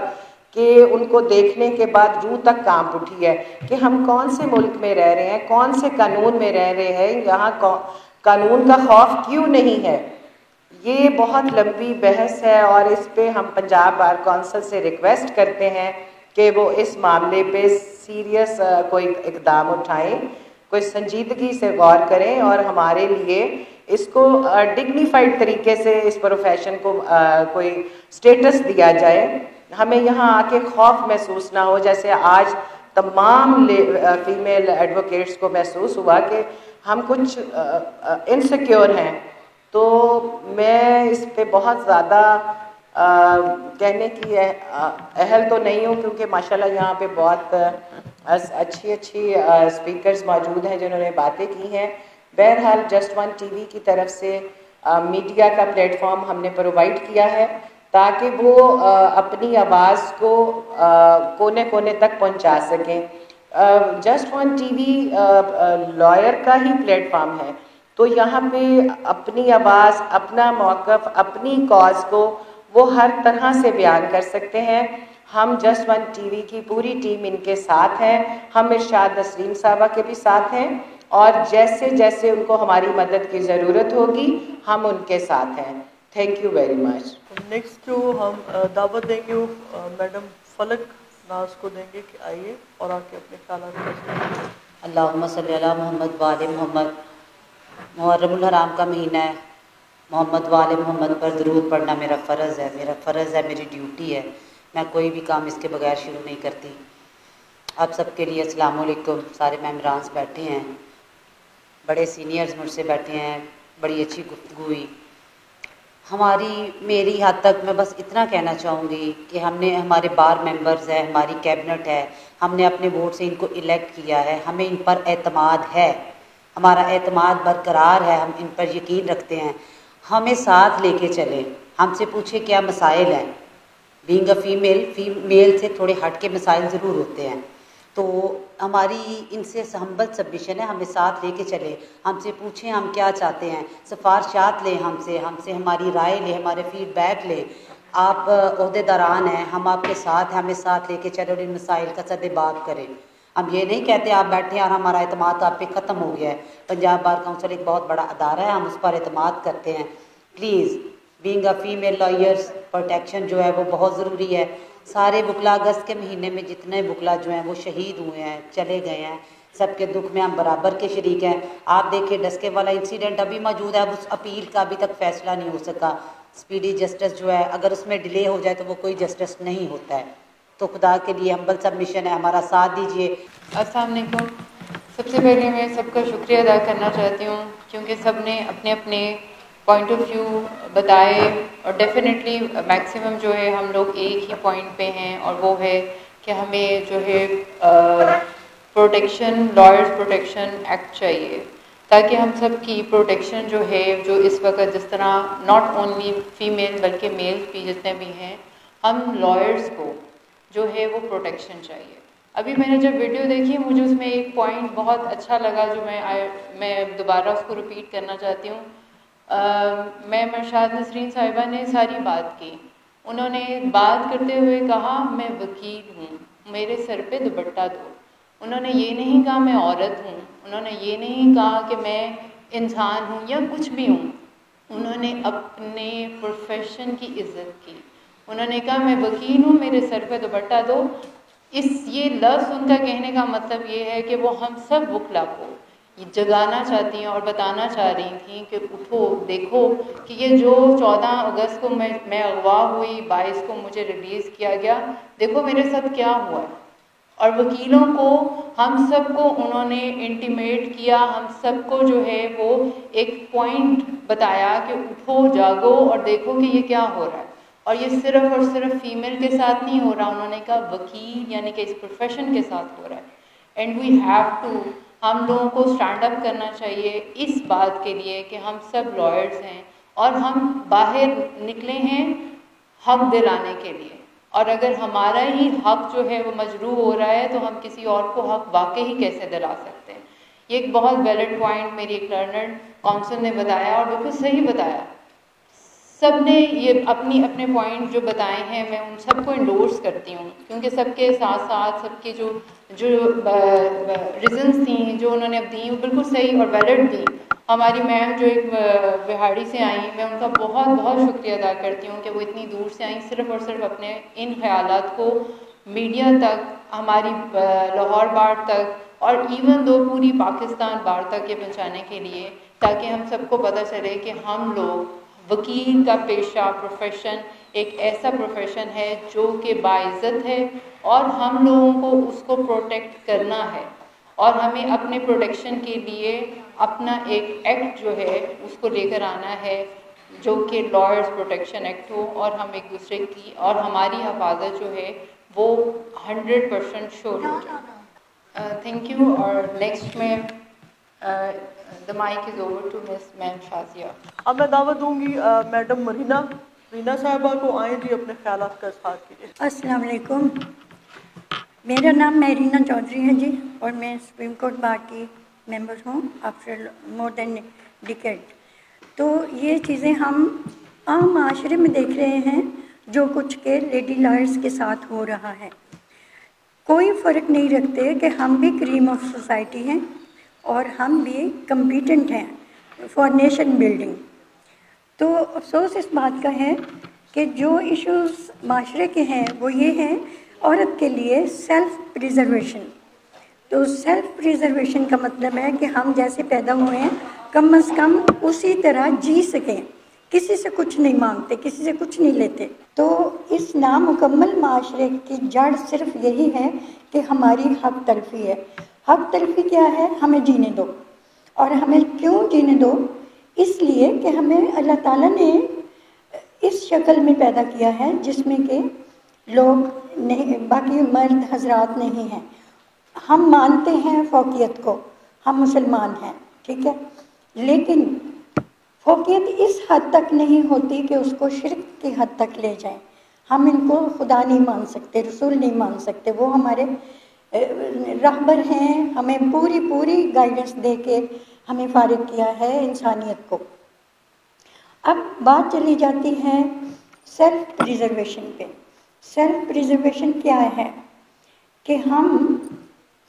[SPEAKER 1] کہ ان کو دیکھنے کے بعد روح تک کانپ اٹھی ہے کہ ہم کون سے ملک میں رہ رہے ہیں، کون سے قانون میں رہ رہے ہیں، یہاں قانون کا خوف کیوں نہیں ہے. یہ بہت لمبی بحث ہے اور اس پہ ہم پنجاب بار کونسل سے ریکویسٹ کرتے ہیں کہ وہ اس معاملے پہ سیریس کوئی اقدام اٹھائیں، کوئی سنجیدگی سے غور کریں اور ہمارے لیے اس کو ڈگنیفائڈ طریقے سے اس پروفیشن کو کوئی سٹیٹس دیا جائے. ہمیں یہاں آ کے خوف محسوس نہ ہو جیسے آج تمام فیمیل ایڈوکیٹس کو محسوس ہوا کہ ہم کچھ انسیکیور ہیں. تو میں اس پہ بہت زیادہ کہنے کی اہل تو نہیں ہوں کیونکہ ماشاءاللہ یہاں پہ بہت اچھی اسپیکرز موجود ہیں جنہوں نے باتیں کی ہیں. بہرحال جسٹ ون ٹی وی کی طرف سے میڈیا کا پلیٹ فارم ہم نے پرووائڈ کیا ہے تاکہ وہ اپنی آواز کو کونے کونے تک پہنچا سکیں. جسٹ ون ٹی وی لائر کا ہی پلیٹ فارم ہے، تو یہاں پہ اپنی آواز، اپنا موقف، اپنی کاز کو وہ ہر طرح سے بیان کر سکتے ہیں. ہم جسٹ ون ٹی وی کی پوری ٹیم ان کے ساتھ ہیں، ہم ارشاد نسرین صاحبہ کے بھی ساتھ ہیں اور جیسے جیسے ان کو ہماری مدد کی ضرورت ہوگی ہم ان کے ساتھ ہیں. Thank you very much.
[SPEAKER 7] Next جو ہم دعوت دیں گے میڈم فلک ناز کو دیں گے کہ آئیے اور آ کے اپنے خیالات کریں.
[SPEAKER 12] اللہم صلی علی محمد وآل محمد. محرم الحرام کا مہینہ ہے، محمد وآل محمد پر درود پڑھنا میرا فرض ہے، میری ڈیوٹی ہے. میں کوئی بھی کام اس کے بغیر شروع نہیں کرتی. آپ سب کے لیے السلام علیکم. سارے ممبران بیٹھے ہیں، بڑے سینئرز مجھ سے بیٹھے ہیں، بڑی اچھی گفتگو ہوئی. میری حد تک میں بس اتنا کہنا چاہوں گی کہ ہم نے، ہمارے بار ممبرز ہیں، ہماری کیبنٹ ہے، ہم نے اپنے ووٹ سے ان کو الیکٹ کیا ہے، ہمیں ان پر اعتماد ہے. ہمارا اعتماد برقرار ہے, ہم ان پر یقین رکھتے ہیں. ہمیں ساتھ لے کے چلیں, ہم سے پوچھیں کیا مسائل ہیں. بینگ اے فیمیل سے تھوڑے ہٹ کے مسائل ضرور ہوتے ہیں, تو ہماری ان سے ہمبل سبمیشن ہے, ہمیں ساتھ لے کے چلیں, ہم سے پوچھیں ہم کیا چاہتے ہیں, سفارشات لیں ہم سے ہماری رائے لیں, ہمارے فیڈ بیک لیں. آپ عہدے داران ہیں, ہم آپ کے ساتھ ہیں, ہمیں ساتھ لے کے چلیں اور ان مسائل کا سد بات کریں. ہم یہ نہیں کہتے آپ بیٹھے اور ہمارا اعتماد آپ پہ ختم ہو گیا ہے. پنجاب بار کونسل ایک بہت بڑا ادارہ ہے, ہم اس پر اعتماد کرتے ہیں. Please being a female lawyers protection جو ہے وہ بہت ضروری ہے. سارے وکلا اگست کے مہینے میں جتنے وکلا جو ہیں وہ شہید ہوئے ہیں, چلے گئے ہیں, سب کے دکھ میں ہم برابر کے شریک ہیں. آپ دیکھیں ڈسکے والا انسیڈنٹ ابھی موجود ہے, اب اس اپیل کا ابھی تک فیصلہ نہیں ہو سکا. اسپیڈی جسٹس جو ہے اگر اس میں ڈیلے ہو جائے تو وہ کوئی جسٹس نہیں ہوتا ہے. تو خدا کے لیے ہمبل سبمیشن ہے, ہمارا ساتھ دیجیے.
[SPEAKER 6] السلام علیکم. سب سے پہلے میں سب کا شکریہ ادا کرنا چاہتی ہوں کیونکہ سب نے اپنے اپنے پوائنٹ آف ویو بتائے, اور ڈیفینیٹلی میکسیمم جو ہے ہم لوگ ایک ہی پوائنٹ پہ ہیں, اور وہ ہے کہ ہمیں جو ہے پروٹیکشن, لائرز پروٹیکشن ایکٹ چاہیے, تاکہ ہم سب کی پروٹیکشن جو ہے, جو اس وقت جس طرح ناٹ اونلی فیمیل بلکہ میل بھی جتنے بھی ہیں, ہم لائرز کو جو ہے وہ پروٹیکشن چاہیے. ابھی میں نے جب ویڈیو دیکھی مجھے اس میں ایک پوائنٹ بہت اچھا لگا جو میں دوبارہ اس کو ریپیٹ کرنا چاہتی ہوں. میں مرشاد نسرین صاحبہ نے ساری بات کی. انہوں نے بات کرتے ہوئے کہا میں وکیل ہوں, میرے سر پہ دوپٹہ دو. انہوں نے یہ نہیں کہا میں عورت ہوں, انہوں نے یہ نہیں کہا کہ میں انسان ہوں یا کچھ بھی ہوں. انہوں نے اپنے پروفیشن کی عزت کی. انہوں نے کہا میں وکیل ہوں, میرے سر پہ دوپٹہ دو. یہ لفظ ان کا کہنے کا مطلب یہ ہے کہ وہ ہم سب وکلا کو یہ جگانا چاہتی ہیں اور بتانا چاہ رہی تھیں کہ اٹھو, دیکھو کہ یہ جو 14 اگست کو میں اغوا ہوئی, 22 کو مجھے ریلیز کیا گیا, دیکھو میرے ساتھ کیا ہوا ہے. اور وکیلوں کو ہم سب کو انہوں نے انٹیمیٹ کیا, ہم سب کو جو ہے وہ ایک پوائنٹ بتایا کہ اٹھو, جاگو اور دیکھو کہ یہ کیا ہو رہا ہے. اور یہ صرف اور صرف فیمیل کے ساتھ نہیں ہو رہا, انہوں نے کہا وکیل یعنی کہ اس پروفیشن کے ساتھ ہو رہا ہے. اینڈ وی ہیو ٹو, ہم لوگوں کو اسٹینڈ اپ کرنا چاہیے اس بات کے لیے کہ ہم سب لائرز ہیں اور ہم باہر نکلے ہیں حق دلانے کے لیے. اور اگر ہمارا ہی حق جو ہے وہ مجروح ہو رہا ہے تو ہم کسی اور کو حق واقعی کیسے دلا سکتے ہیں. یہ ایک بہت ویلڈ پوائنٹ میری ایک لرنڈ کونسل نے بتایا, اور بالکل صحیح بتایا. سب نے یہ اپنے پوائنٹ جو بتائے ہیں میں ان سب کو انڈورس کرتی ہوں, کیونکہ سب کے ساتھ ساتھ سب کے جو ریزنس تھیں جو انہوں نے اب دیں وہ بالکل صحیح اور ویلڈ تھیں. ہماری میم جو ایک بہاڑی سے آئیں, میں ان کا بہت بہت شکریہ ادا کرتی ہوں کہ وہ اتنی دور سے آئیں صرف اور صرف اپنے ان خیالات کو میڈیا تک, ہماری لاہور بار تک, اور ایون دو پوری پاکستان بار تک یہ پہنچانے کے لیے, تاکہ ہم سب کو پتہ چلے کہ ہم لوگ وکیل کا پیشہ پروفیشن ایک ایسا پروفیشن ہے جو کہ باعزت ہے, اور ہم لوگوں کو اس کو پروٹیکٹ کرنا ہے. اور ہمیں اپنے پروٹیکشن کے لیے اپنا ایک ایکٹ جو ہے اس کو لے کر آنا ہے جو کہ لائرز پروٹیکشن ایکٹ ہو, اور ہم ایک دوسرے کی اور ہماری حفاظت جو ہے وہ 100% شور ہو جائے. Thank you. اور نیکسٹ میں the mic is over to Miss میم شازیہ.
[SPEAKER 7] اب میں دعوت دوں گی میڈم رینا صاحبہ کو, آئیں جی اپنے خیالات کا اظہار کیجیے.
[SPEAKER 13] السلام علیکم. میرا نام میرینا چودھری ہے جی, اور میں سپریم کورٹ بار کی ممبر ہوں آفٹر مور دین ڈیکیڈ. تو یہ چیزیں ہم عام معاشرے میں دیکھ رہے ہیں جو کچھ کے لیڈی لائرز کے ساتھ ہو رہا ہے. کوئی فرق نہیں رکھتے کہ ہم بھی کریم آف سوسائٹی ہیں اور ہم بھی کمپیٹنٹ ہیں فار نیشن بلڈنگ. تو افسوس اس بات کا ہے کہ جو ایشوز معاشرے کے ہیں وہ یہ ہیں عورت کے لیے سیلف پریزرویشن. تو سیلف پریزرویشن کا مطلب ہے کہ ہم جیسے پیدا ہوئے ہیں کم از کم اسی طرح جی سکیں, کسی سے کچھ نہیں مانگتے, کسی سے کچھ نہیں لیتے. تو اس نامکمل معاشرے کی جڑ صرف یہی ہے کہ ہماری حق تلفی ہے. حق تلفی کیا ہے؟ ہمیں جینے دو. اور ہمیں کیوں جینے دو؟ اس لیے کہ ہمیں اللہ تعالیٰ نے اس شکل میں پیدا کیا ہے جس میں کہ لوگ نہیں, باقی مرد حضرات نہیں ہیں. ہم مانتے ہیں فوقیت کو, ہم مسلمان ہیں, ٹھیک ہے، لیکن فوقیت اس حد تک نہیں ہوتی کہ اس کو شرک کی حد تک لے جائیں. ہم ان کو خدا نہیں مان سکتے، رسول نہیں مان سکتے، وہ ہمارے رہبر ہیں، ہمیں پوری گائیڈنس دے کے ہمیں فارغ کیا ہے انسانیت کو. اب بات چلی جاتی ہے سیلف پریزرویشن پہ. سیلف پریزرویشن کیا ہے کہ ہم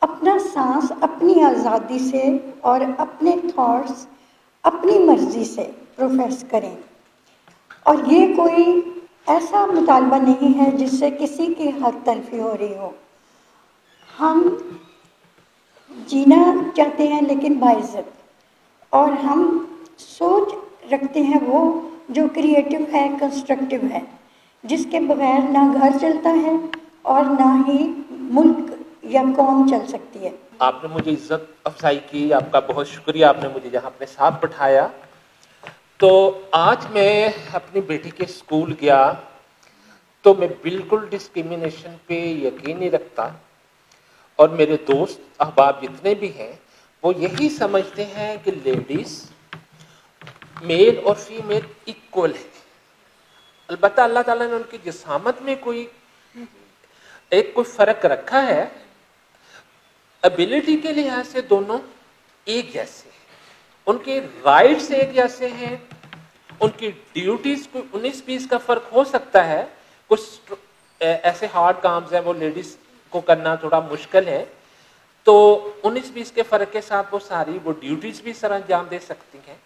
[SPEAKER 13] اپنا سانس اپنی آزادی سے اور اپنے تھاٹس اپنی مرضی سے پروفیس کریں، اور یہ کوئی ایسا مطالبہ نہیں ہے جس سے کسی کی حق تلفی ہو رہی ہو. ہم جینا چاہتے ہیں لیکن باعزت، اور ہم سوچ رکھتے ہیں وہ جو کریٹو ہے، کنسٹرکٹیو ہے، جس کے بغیر نہ گھر چلتا ہے اور نہ ہی ملک یا قوم چل سکتی ہے.
[SPEAKER 14] آپ نے مجھے عزت افزائی کی، آپ کا بہت شکریہ. آپ نے مجھے یہاں اپنے ساتھ بٹھایا. تو آج میں اپنی بیٹی کے اسکول گیا تو میں بالکل ڈسکریمنیشن پہ یقین نہیں رکھتا، اور میرے دوست احباب جتنے بھی ہیں وہ یہی سمجھتے ہیں کہ لیڈیز میل اور فیمیل ایکول ہے. البتہ اللہ تعالیٰ نے ان کی جسامت میں کوئی فرق رکھا ہے. ابیلٹی کے لحاظ سے دونوں ایک جیسے ہیں، ان کے رائٹس ایک جیسے ہیں، ان کی ڈیوٹیز کو 19-20 کا فرق ہو سکتا ہے. کچھ ایسے ہارڈ کامز ہیں وہ لیڈیز کو کرنا تھوڑا مشکل ہے، تو 19-20 کے فرق کے ساتھ وہ ڈیوٹیز بھی سر انجام دے سکتی ہیں.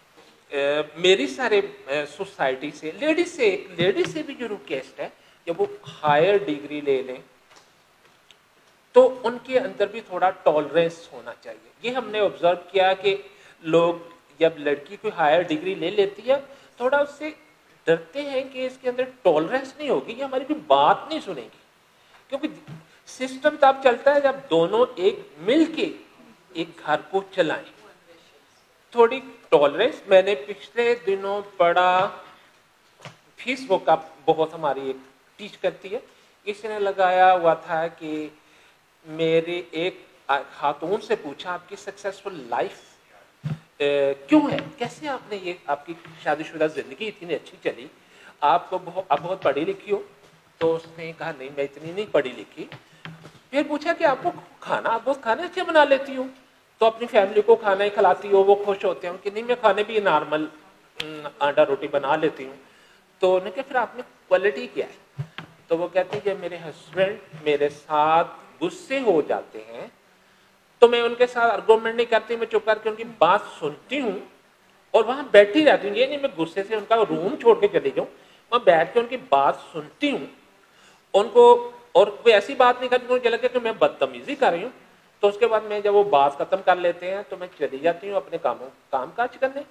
[SPEAKER 14] میری سارے سوسائٹی سے لیڈیز سے بھی جو ریکویسٹ ہے جب وہ ہائر ڈگری لے لیں تو ان کے اندر بھی تھوڑا ٹالرنس ہونا چاہیے. یہ ہم نے آبزرو کیا کہ لوگ جب لڑکی کوئی ہائر ڈگری لے لیتی ہے تھوڑا اس سے ڈرتے ہیں کہ اس کے اندر ٹالرنس نہیں ہوگی، یہ ہماری کوئی بات نہیں سنیں گی. کیونکہ سسٹم تب چلتا ہے جب دونوں ایک مل کے ایک گھر کو چلائیں. تھوڑی ٹالرنس میں نے پچھلے دنوں پڑھا، فیس بک کا بہت ہماری ایک ٹیچ کرتی ہے، کسی نے لگایا ہوا تھا کہ میرے ایک خاتون سے پوچھا آپ کی سکسیسفل لائف کیوں ہے، کیسے آپ نے یہ آپ کی شادی شدہ زندگی اتنی اچھی چلی، آپ کو بہت پڑھی لکھی ہو؟ تو اس نے کہا نہیں میں اتنی نہیں پڑھی لکھی. پھر پوچھا کہ آپ کو آپ بہت کھانے اچھے بنا لیتی ہو، تو اپنی فیملی کو کھانا ہی کھلاتی ہو، وہ خوش ہوتے ہیں کہ نہیں میں کھانے بھی نارمل آٹا روٹی بنا لیتی ہوں. تو انہوں نے کہا پھر آپ میں کوالٹی کیا ہے؟ تو وہ کہتے ہیں کہ میرے ہسبینڈ میرے ساتھ غصے ہو جاتے ہیں تو میں ان کے ساتھ آرگومنٹ نہیں کرتی، میں چپ کر کے ان کی بات سنتی ہوں اور وہاں بیٹھی رہتی ہوں. یہ نہیں میں غصے سے ان کا روم چھوڑ کے چلی جاؤں، میں بیٹھ کے ان کی بات سنتی ہوں ان کو، اور کوئی ایسی بات نہیں کرتی مجھے لگے کہ میں بدتمیزی کر رہی ہوں. تو اس کے بعد میں جب وہ بات ختم کر لیتے ہیں تو میں چلی جاتی ہوں اپنے کام کاج کرنے،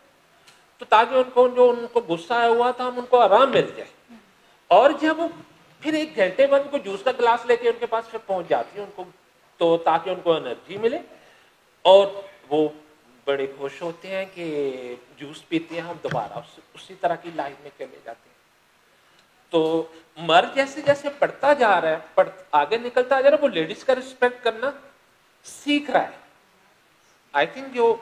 [SPEAKER 14] تو تاکہ ان کو جو ان کو غصہ آیا ہوا تھا ان کو آرام مل جائے. اور جب وہ پھر 1 گھنٹے بعد ان کو جوس کا گلاس لے کے ان کے پاس پھر پہنچ جاتی ہے ان کو، تو تاکہ ان کو انرجی ملے، اور وہ بڑے خوش ہوتے ہیں کہ جوس پیتے ہیں، ہم دوبارہ اسی طرح کی لائف میں چلے جاتے ہیں. تو مرد جیسے جیسے پڑھتا جا رہا ہے، آگے نکلتا جا رہا ہے، وہ لیڈیز کا رسپیکٹ کرنا سیکھ رہا ہے. آئی تھنک جو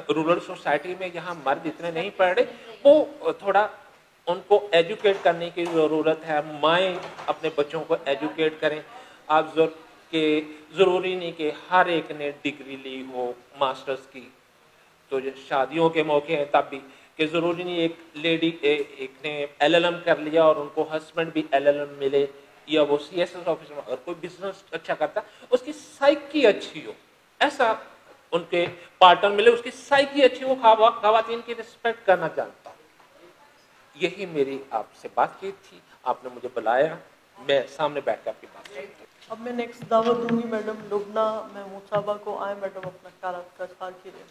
[SPEAKER 14] رورل سوسائٹی میں جہاں مرد اتنے نہیں پڑھ رہے وہ تھوڑا ان کو ایجوکیٹ کرنے کی ضرورت ہے. مائیں اپنے بچوں کو ایجوکیٹ کریں. آپ کہ ضروری نہیں کہ ہر ایک نے ڈگری لی ہو ماسٹرز کی، تو شادیوں کے موقع ہیں تب بھی کہ ضروری نہیں ایک لیڈی ایک نے LLM کر لیا اور ان کو ہسبینڈ بھی LLM ملے، یا وہ CSS آفیسر اور کوئی بزنس اچھا کرتا اس کی سائیکی اچھی ہو، ایسا ان کے پارٹنر ملے اس کی سائیکی اچھی ہو، خواتین کی رسپیکٹ کرنا جانتا ہوں. یہی میری آپ سے بات کی تھی، آپ نے مجھے بلایا، میں سامنے بیٹھ کر آپ کی بات سنتا ہوں.
[SPEAKER 7] اب میں نیکسٹ دعوت دوں گی میڈم لبنہ محمود صاحبہ کو. آئے میڈم اپنا خیالات کا اظہار کیجیے.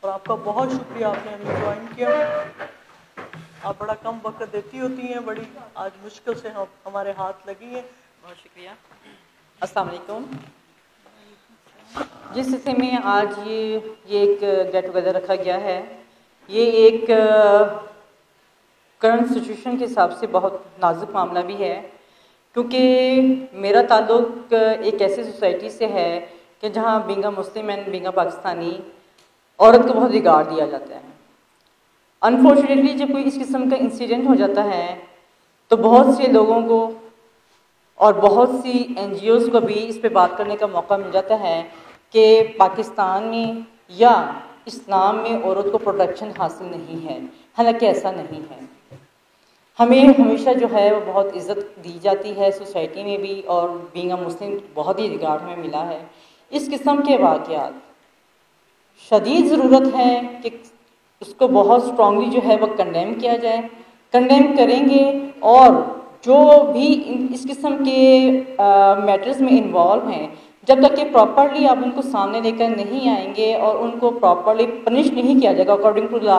[SPEAKER 7] اور آپ کا بہت شکریہ آپ نے ہمیں جوائن کیا. آپ بڑا کم وقت دیتی ہوتی ہیں، بڑی آج مشکل سے ہمارے ہاتھ لگی ہیں.
[SPEAKER 6] بہت شکریہ. السلام علیکم. جس سلسلے میں آج یہ ایک گیٹ ٹوگیدر رکھا گیا ہے، یہ ایک کرنٹ سچویشن کے حساب سے بہت نازک معاملہ بھی ہے، کیونکہ میرا تعلق ایک ایسی سوسائٹی سے ہے کہ جہاں being a Muslim and being a Pakistani
[SPEAKER 15] عورت کو بہت بگاڑ دیا جاتا ہے. انفارچونیٹلی جب کوئی اس قسم کا انسیڈنٹ ہو جاتا ہے تو بہت سے لوگوں کو اور بہت سی NGOs کو بھی اس پہ بات کرنے کا موقع مل جاتا ہے کہ پاکستان میں یا اسلام میں عورت کو پروٹیکشن حاصل نہیں ہے. حالانکہ ایسا نہیں ہے. ہمیں ہمیشہ جو ہے وہ بہت عزت دی جاتی ہے سوسائٹی میں بھی, اور بینگ اے مسلم بہت ہی ریگارڈ ہمیں ملا ہے. اس قسم کے واقعات شدید ضرورت ہے کہ اس کو بہت اسٹرانگلی جو ہے وہ کنڈیم کیا جائے. کنڈیم کریں گے اور جو بھی اس قسم کے میٹرز میں انوالو ہیں, جب تک کہ پراپرلی آپ ان کو سامنے لے کر نہیں آئیں گے اور ان کو پراپرلی پنش نہیں کیا جائے گا اکارڈنگ ٹو لا,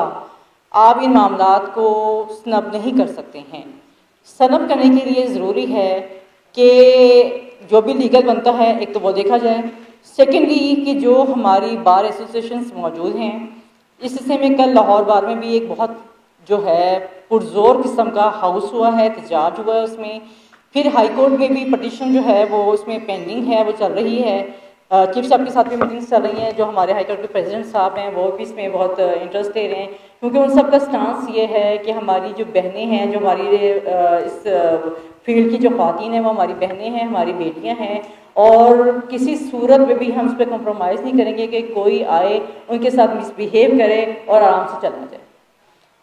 [SPEAKER 15] آپ ان معاملات کو سنب نہیں کر سکتے ہیں. سنب کرنے کے لیے ضروری ہے کہ جو بھی لیگل بنتا ہے ایک تو وہ دیکھا جائے. سیکنڈلی کہ جو ہماری بار ایسوسیشنز موجود ہیں, اس سلسلے میں کل لاہور بار میں بھی ایک بہت جو ہے پرزور قسم کا ہاؤس ہوا ہے, احتجاج ہوا ہے اس میں. پھر ہائی کورٹ میں بھی پٹیشن جو ہے وہ اس میں پینڈنگ ہے, وہ چل رہی ہے. چیف صاحب کے ساتھ بھی میٹنگس چل رہی ہیں. جو ہمارے ہائی کورٹ کے پریزیڈنٹ صاحب ہیں وہ بھی اس میں بہت انٹرسٹ لے رہے ہیں, کیونکہ ان سب کا سٹانس یہ ہے کہ ہماری جو بہنیں ہیں, جو ہماری اس فیلڈ کی جو خواتین ہیں وہ ہماری بہنیں ہیں, ہماری بیٹیاں ہیں, اور کسی صورت میں بھی ہم اس پہ کمپرومائز نہیں کریں گے کہ کوئی آئے ان کے ساتھ مس بیہیو کرے اور آرام سے چلا جائے.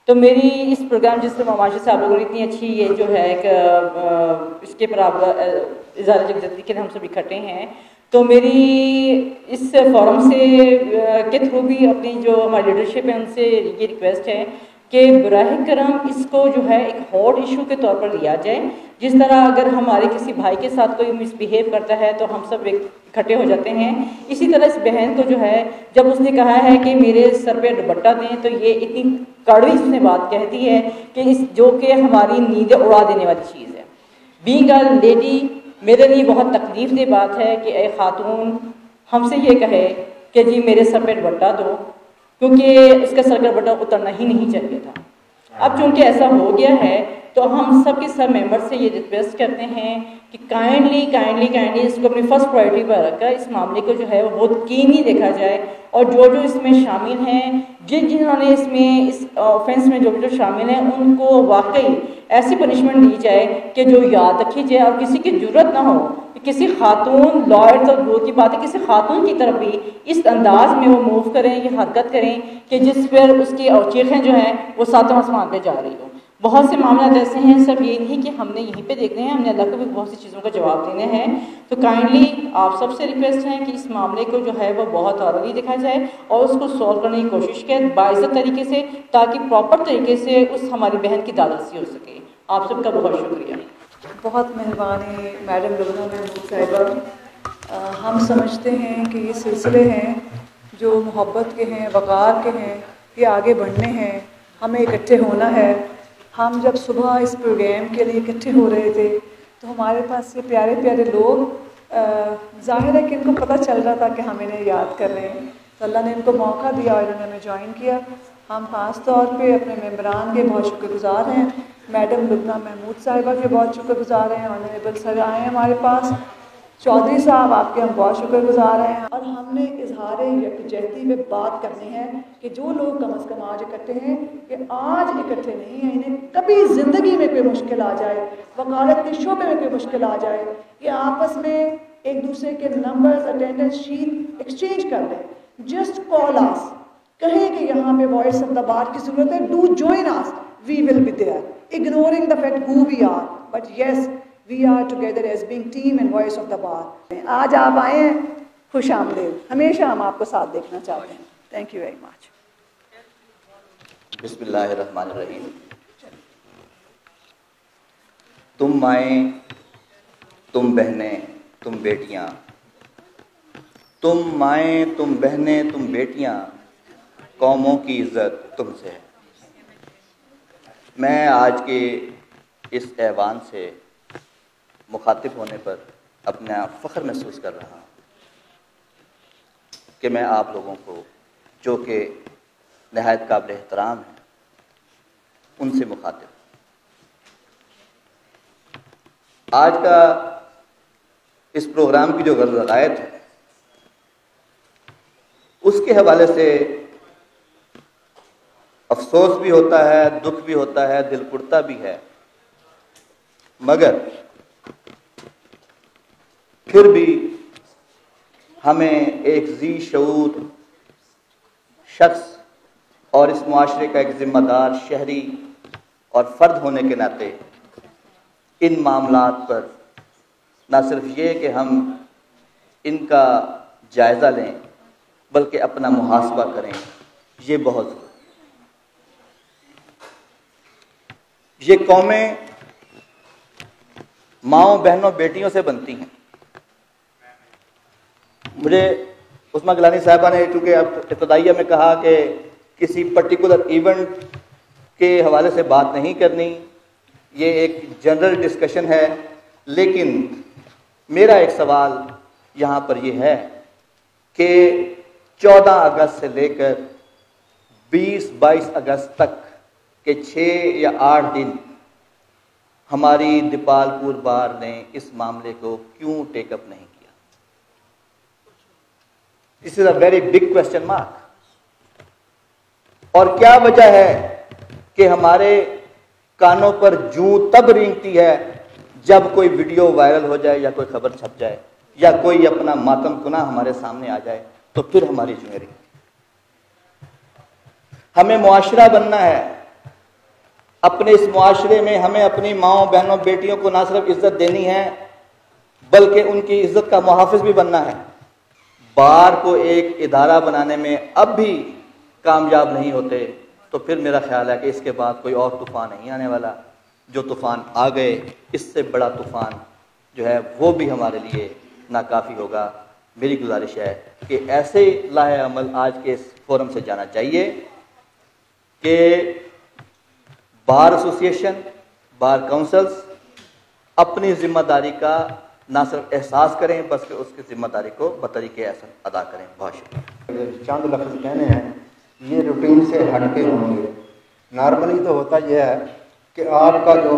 [SPEAKER 15] تو میری اس پروگرام جس سے مماشی سے آپ لوگوں نے اتنی اچھی یہ جو ہے ایک اس کے پرابر اظہار یکجہتی کے لیے ہم سب اکٹھے ہیں, تو میری اس فورم سے کے تھرو بھی اپنی جو ہماری لیڈرشپ ہے ان سے یہ ریکویسٹ ہے کہ براہ کرم اس کو جو ہے ایک ہاٹ ایشو کے طور پر لیا جائے. جس طرح اگر ہمارے کسی بھائی کے ساتھ کوئی مس بیہیو کرتا ہے تو ہم سب اکٹھے ہو جاتے ہیں, اسی طرح اس بہن کو جو ہے جب اس نے کہا ہے کہ میرے سر پہ دوپٹہ دیں, تو یہ اتنی کڑوی اس نے بات کہتی ہے کہ جو کہ ہماری نیندیں اڑا دینے والی چیز ہے. بینگ اے لیڈی میرے لیے بہت تکلیف دہ بات ہے کہ اے خاتون ہم سے یہ کہے کہ جی میرے سر پہ دوپٹہ دو, کیونکہ اس کا سر کا دوپٹہ اترنا ہی نہیں چاہیے تھا. اب چونکہ ایسا ہو گیا ہے تو ہم سب کے سب ممبر سے یہ ریکویسٹ کرتے ہیں کہ کائنڈلی اس کو اپنی فرسٹ پرائرٹی پر رکھ کر اس معاملے کو جو ہے وہ بہت کینلی دیکھا جائے, اور جو اس میں شامل ہیں, جنہوں نے اس میں اس آفینس میں جو شامل ہیں, ان کو واقعی ایسی پنشمنٹ دی جائے کہ جو یاد رکھی جائے, اور کسی کی ضرورت نہ ہو کہ کسی خاتون لائر تو دور کی بات ہے کسی خاتون کی طرف بھی اس انداز میں وہ موو کریں یا حرکت کریں کہ جس پر اس کی چیخیں جو ہیں وہ ساتوں آسمان پہ جا رہی ہوں. بہت سے معاملات ایسے ہیں, سب یہ نہیں کہ ہم نے یہیں پہ دیکھنے ہیں, ہم نے اللہ کو بھی بہت سی چیزوں کا جواب دینے ہیں. تو کائنڈلی آپ سب سے ریکویسٹ ہے کہ اس معاملے کو جو ہے وہ بہت آرلی دیکھا جائے اور اس کو سولو کرنے کی کوشش کریں باعزت طریقے سے, تاکہ پراپر طریقے سے اس ہماری بہن کی دادرسی ہو سکے. آپ سب کا بہت شکریہ.
[SPEAKER 4] بہت مہربانی میڈم لبنہ محمود صاحبہ. ہم سمجھتے ہیں کہ یہ سلسلے ہیں جو محبت کے ہیں, وقار کے ہیں, یہ آگے بڑھنے ہیں, ہمیں اکٹھے ہونا ہے. ہم جب صبح اس پروگرام کے لیے اکٹھے ہو رہے تھے تو ہمارے پاس یہ پیارے پیارے لوگ, ظاہر ہے کہ ان کو پتہ چل رہا تھا کہ ہم انہیں یاد کر رہے ہیں, تو اللہ نے ان کو موقع دیا اور انہوں نے ہمیں جوائن کیا. ہم خاص طور پہ اپنے ممبران کے بہت شکر گزار ہیں. میڈم لبنہ محمود صاحبہ کے بہت شکر گزار ہیں. آنریبل سر آئے ہیں ہمارے پاس, چودھری صاحب آپ کے ہم بہت شکر گزار ہیں. اور ہم نے اظہار یکجہتی پہ بات کرنی ہے کہ جو لوگ کم از کم آج اکٹھے ہیں, کہ آج اکٹھے نہیں ہیں, انہیں کبھی زندگی میں کوئی مشکل آ جائے, وکالت کے شعبے میں کوئی مشکل آ جائے, کہ آپس میں ایک دوسرے کے نمبرز اٹینڈنس شیٹ ایکسچینج کر لیں. جسٹ کال آس, کہیں کہ یہاں پہ وائس آف دا بار کی ضرورت ہے, do join us, we will be there, ignoring the fact who we are, but yes we are together as being team and voice of the bar. آج آپ آئے ہیں, خوش آمدید. ہمیشہ ہم آپ کو ساتھ دیکھنا چاہتے ہیں. Thank you very much.
[SPEAKER 16] بسم اللہ الرحمن الرحیم. تم مائیں, تم بہنیں, تم بیٹیاں, تم مائیں, تم بہنیں, تم بیٹیاں, قوموں کی عزت تم سے ہے. میں آج کے اس ایوان سے مخاطب ہونے پر اپنا فخر محسوس کر رہا ہوں کہ میں آپ لوگوں کو, جو کہ نہایت قابل احترام ہیں, ان سے مخاطب. آج کا اس پروگرام کی جو غرض غایت ہے اس کے حوالے سے افسوس بھی ہوتا ہے، دکھ بھی ہوتا ہے، دل پڑتا بھی ہے، مگر پھر بھی ہمیں ایک ذی شعور شخص اور اس معاشرے کا ایک ذمہ دار شہری اور فرد ہونے کے ناطے ان معاملات پر نہ صرف یہ کہ ہم ان کا جائزہ لیں بلکہ اپنا محاسبہ کریں، یہ بہت ضروری ہے۔ یہ قومیں ماؤں بہنوں بیٹیوں سے بنتی ہیں۔ مجھے عثمہ گیلانی صاحبہ نے چونکہ اب ابتدائیہ میں کہا کہ کسی پرٹیکولر ایونٹ کے حوالے سے بات نہیں کرنی، یہ ایک جنرل ڈسکشن ہے، لیکن میرا ایک سوال یہاں پر یہ ہے کہ 14 اگست سے لے کر 20-22 اگست تک کے 6 یا 8 دن ہماری دیپال پور بار نے اس معاملے کو کیوں ٹیک اپ نہیں کیا؟ This is a very big question mark. اور کیا وجہ ہے کہ ہمارے کانوں پر جوں تب رینگتی ہے جب کوئی ویڈیو وائرل ہو جائے یا کوئی خبر چھپ جائے یا کوئی اپنا ماتم کناں ہمارے سامنے آ جائے تو پھر ہماری جوئیں رینگتی۔ ہمیں معاشرہ بننا ہے، اپنے اس معاشرے میں ہمیں اپنی ماؤں بہنوں بیٹیوں کو نہ صرف عزت دینی ہے بلکہ ان کی عزت کا محافظ بھی بننا ہے۔ بار کو ایک ادارہ بنانے میں اب بھی کامیاب نہیں ہوتے تو پھر میرا خیال ہے کہ اس کے بعد کوئی اور طوفان نہیں آنے والا۔ جو طوفان آ گئے اس سے بڑا طوفان جو ہے وہ بھی ہمارے لیے ناکافی ہوگا۔ میری گزارش ہے کہ ایسے لاہ عمل آج کے اس فورم سے جانا چاہیے کہ بار ایسوسیشن، بار کونسلز اپنی ذمہ داری کا نہ صرف احساس کریں بلکہ اس کی ذمہ داری کو بطریقے احسن ادا کریں۔ بہت شکریہ۔
[SPEAKER 17] چند لفظ کہنے ہیں، یہ روٹین سے ہٹ کے ہوں گے۔ نارملی تو ہوتا یہ ہے کہ آپ کا جو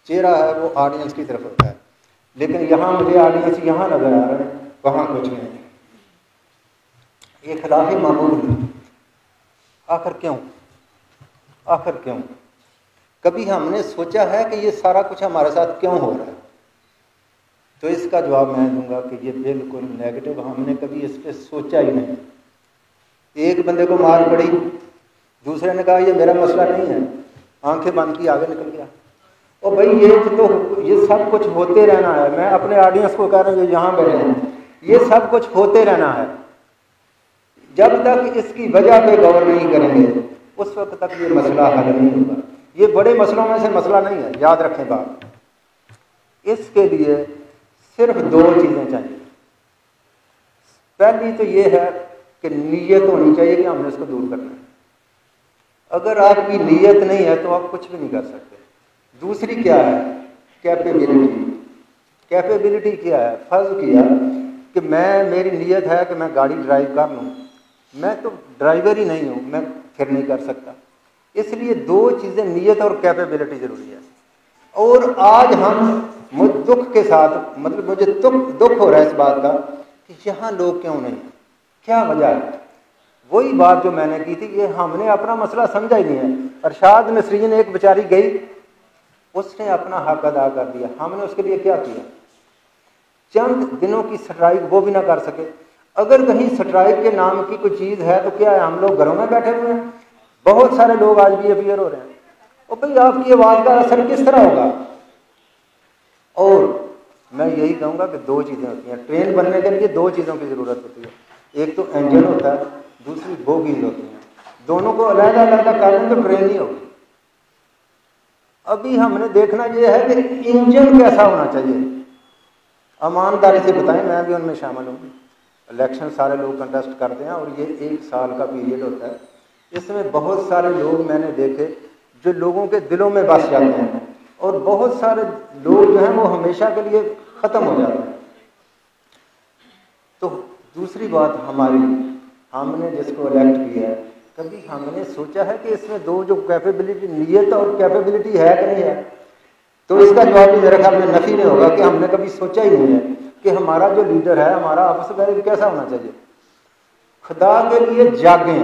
[SPEAKER 17] چہرہ ہے وہ آڈینس کی طرف ہوتا ہے، لیکن یہاں مجھے آڈینس یہاں نظر آ رہا ہے، وہاں کچھ نہیں۔ یہ خلاف معمول ہے۔ آخر کیوں؟ آخر کیوں؟ کبھی ہم نے سوچا ہے کہ یہ سارا کچھ ہمارے ساتھ کیوں ہو رہا ہے؟ تو اس کا جواب میں دوں گا کہ یہ بالکل نیگیٹو، ہم نے کبھی اس پہ سوچا ہی نہیں۔ ایک بندے کو مار پڑی، دوسرے نے کہا یہ میرا مسئلہ نہیں ہے، آنکھیں بند کی آگے نکل گیا۔ اور بھائی یہ سب کچھ ہوتے رہنا ہے۔ میں اپنے آڈینس کو کہہ رہا ہوں یہاں بیٹھے ہیں، یہ سب کچھ ہوتے رہنا ہے۔ جب تک اس کی وجہ پہ غور نہیں کریں گے اس وقت تک یہ مسئلہ حل نہیں ہوگا۔ یہ بڑے مسئلوں میں سے مسئلہ نہیں ہے، یاد رکھیں بات۔ اس کے لیے صرف 2 چیزیں چاہیے۔ پہلی تو یہ ہے کہ نیت ہونی چاہیے کہ ہم نے اس کو دور کرنا ہے۔ اگر آپ کی نیت نہیں ہے تو آپ کچھ بھی نہیں کر سکتے۔ دوسری کیا ہے؟ کیپیبلٹی۔ کیپیبلٹی کیا ہے؟ فرض کیا کہ میری نیت ہے کہ میں گاڑی ڈرائیو کر لوں، میں تو ڈرائیور ہی نہیں ہوں، میں پھر نہیں کر سکتا۔ اس لیے 2 چیزیں، نیت اور کیپیبلٹی ضروری ہے۔ اور آج ہم دکھ کے ساتھ، مطلب مجھے دکھ ہو رہا ہے اس بات کا کہ یہاں لوگ کیوں نہیں، کیا وجہ ہے؟ وہی بات جو میں نے کی تھی، یہ ہم نے اپنا مسئلہ سمجھا ہی نہیں ہے۔ ارشاد نسرین ایک بیچاری گئی، اس نے اپنا حق ادا کر دیا، ہم نے اس کے لیے کیا کیا؟ چند دنوں کی سٹرائک وہ بھی نہ کر سکے۔ اگر کہیں سٹرائک کے نام کی کوئی چیز ہے تو کیا ہے؟ ہم لوگ گھروں میں بیٹھے ہوئے ہیں، بہت سارے لوگ آج بھی افیئر ہو رہے ہیں۔ اور بھائی آپ کی آواز کا اثر کس طرح ہوگا؟ اور میں یہی کہوں گا کہ 2 چیزیں ہوتی ہیں ٹرین بننے کے لیے، 2 چیزوں کی ضرورت ہوتی ہے، ایک تو انجن ہوتا ہے، دوسری بوگیز ہوتی ہیں۔ دونوں کو علیحدہ علیحدہ کر لیں تو ٹرین نہیں ہوگی۔ ابھی ہم نے دیکھنا یہ ہے کہ انجن کیسا ہونا چاہیے۔ ایمانداری سے بتائیں، میں بھی ان میں شامل ہوں۔ الیکشن سارے لوگ کنٹیسٹ کرتے ہیں اور یہ 1 سال کا پیریڈ ہوتا ہے۔ اس میں بہت سارے لوگ میں نے دیکھے جو لوگوں کے دلوں میں بس جاتے ہیں، اور بہت سارے لوگ جو ہیں وہ ہمیشہ کے لیے ختم ہو جاتے ہیں۔ تو دوسری بات ہماری، ہم نے جس کو الیکٹ کیا ہے، کبھی ہم نے سوچا ہے کہ اس میں 2 جو کیپیبلٹی، نیت اور کیپیبلٹی ہے کہ نہیں ہے؟ تو اس کا جواب بھی میرے خیال میں نفی نہیں ہوگا کہ ہم نے کبھی سوچا ہی نہیں ہے کہ ہمارا جو لیڈر ہے، ہمارا آپس میں کیسا ہونا چاہیے۔ خدا کے لیے جاگیں،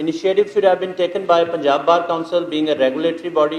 [SPEAKER 18] initiative should have been taken by Punjab Bar Council being a regulatory body,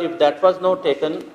[SPEAKER 18] if that was not taken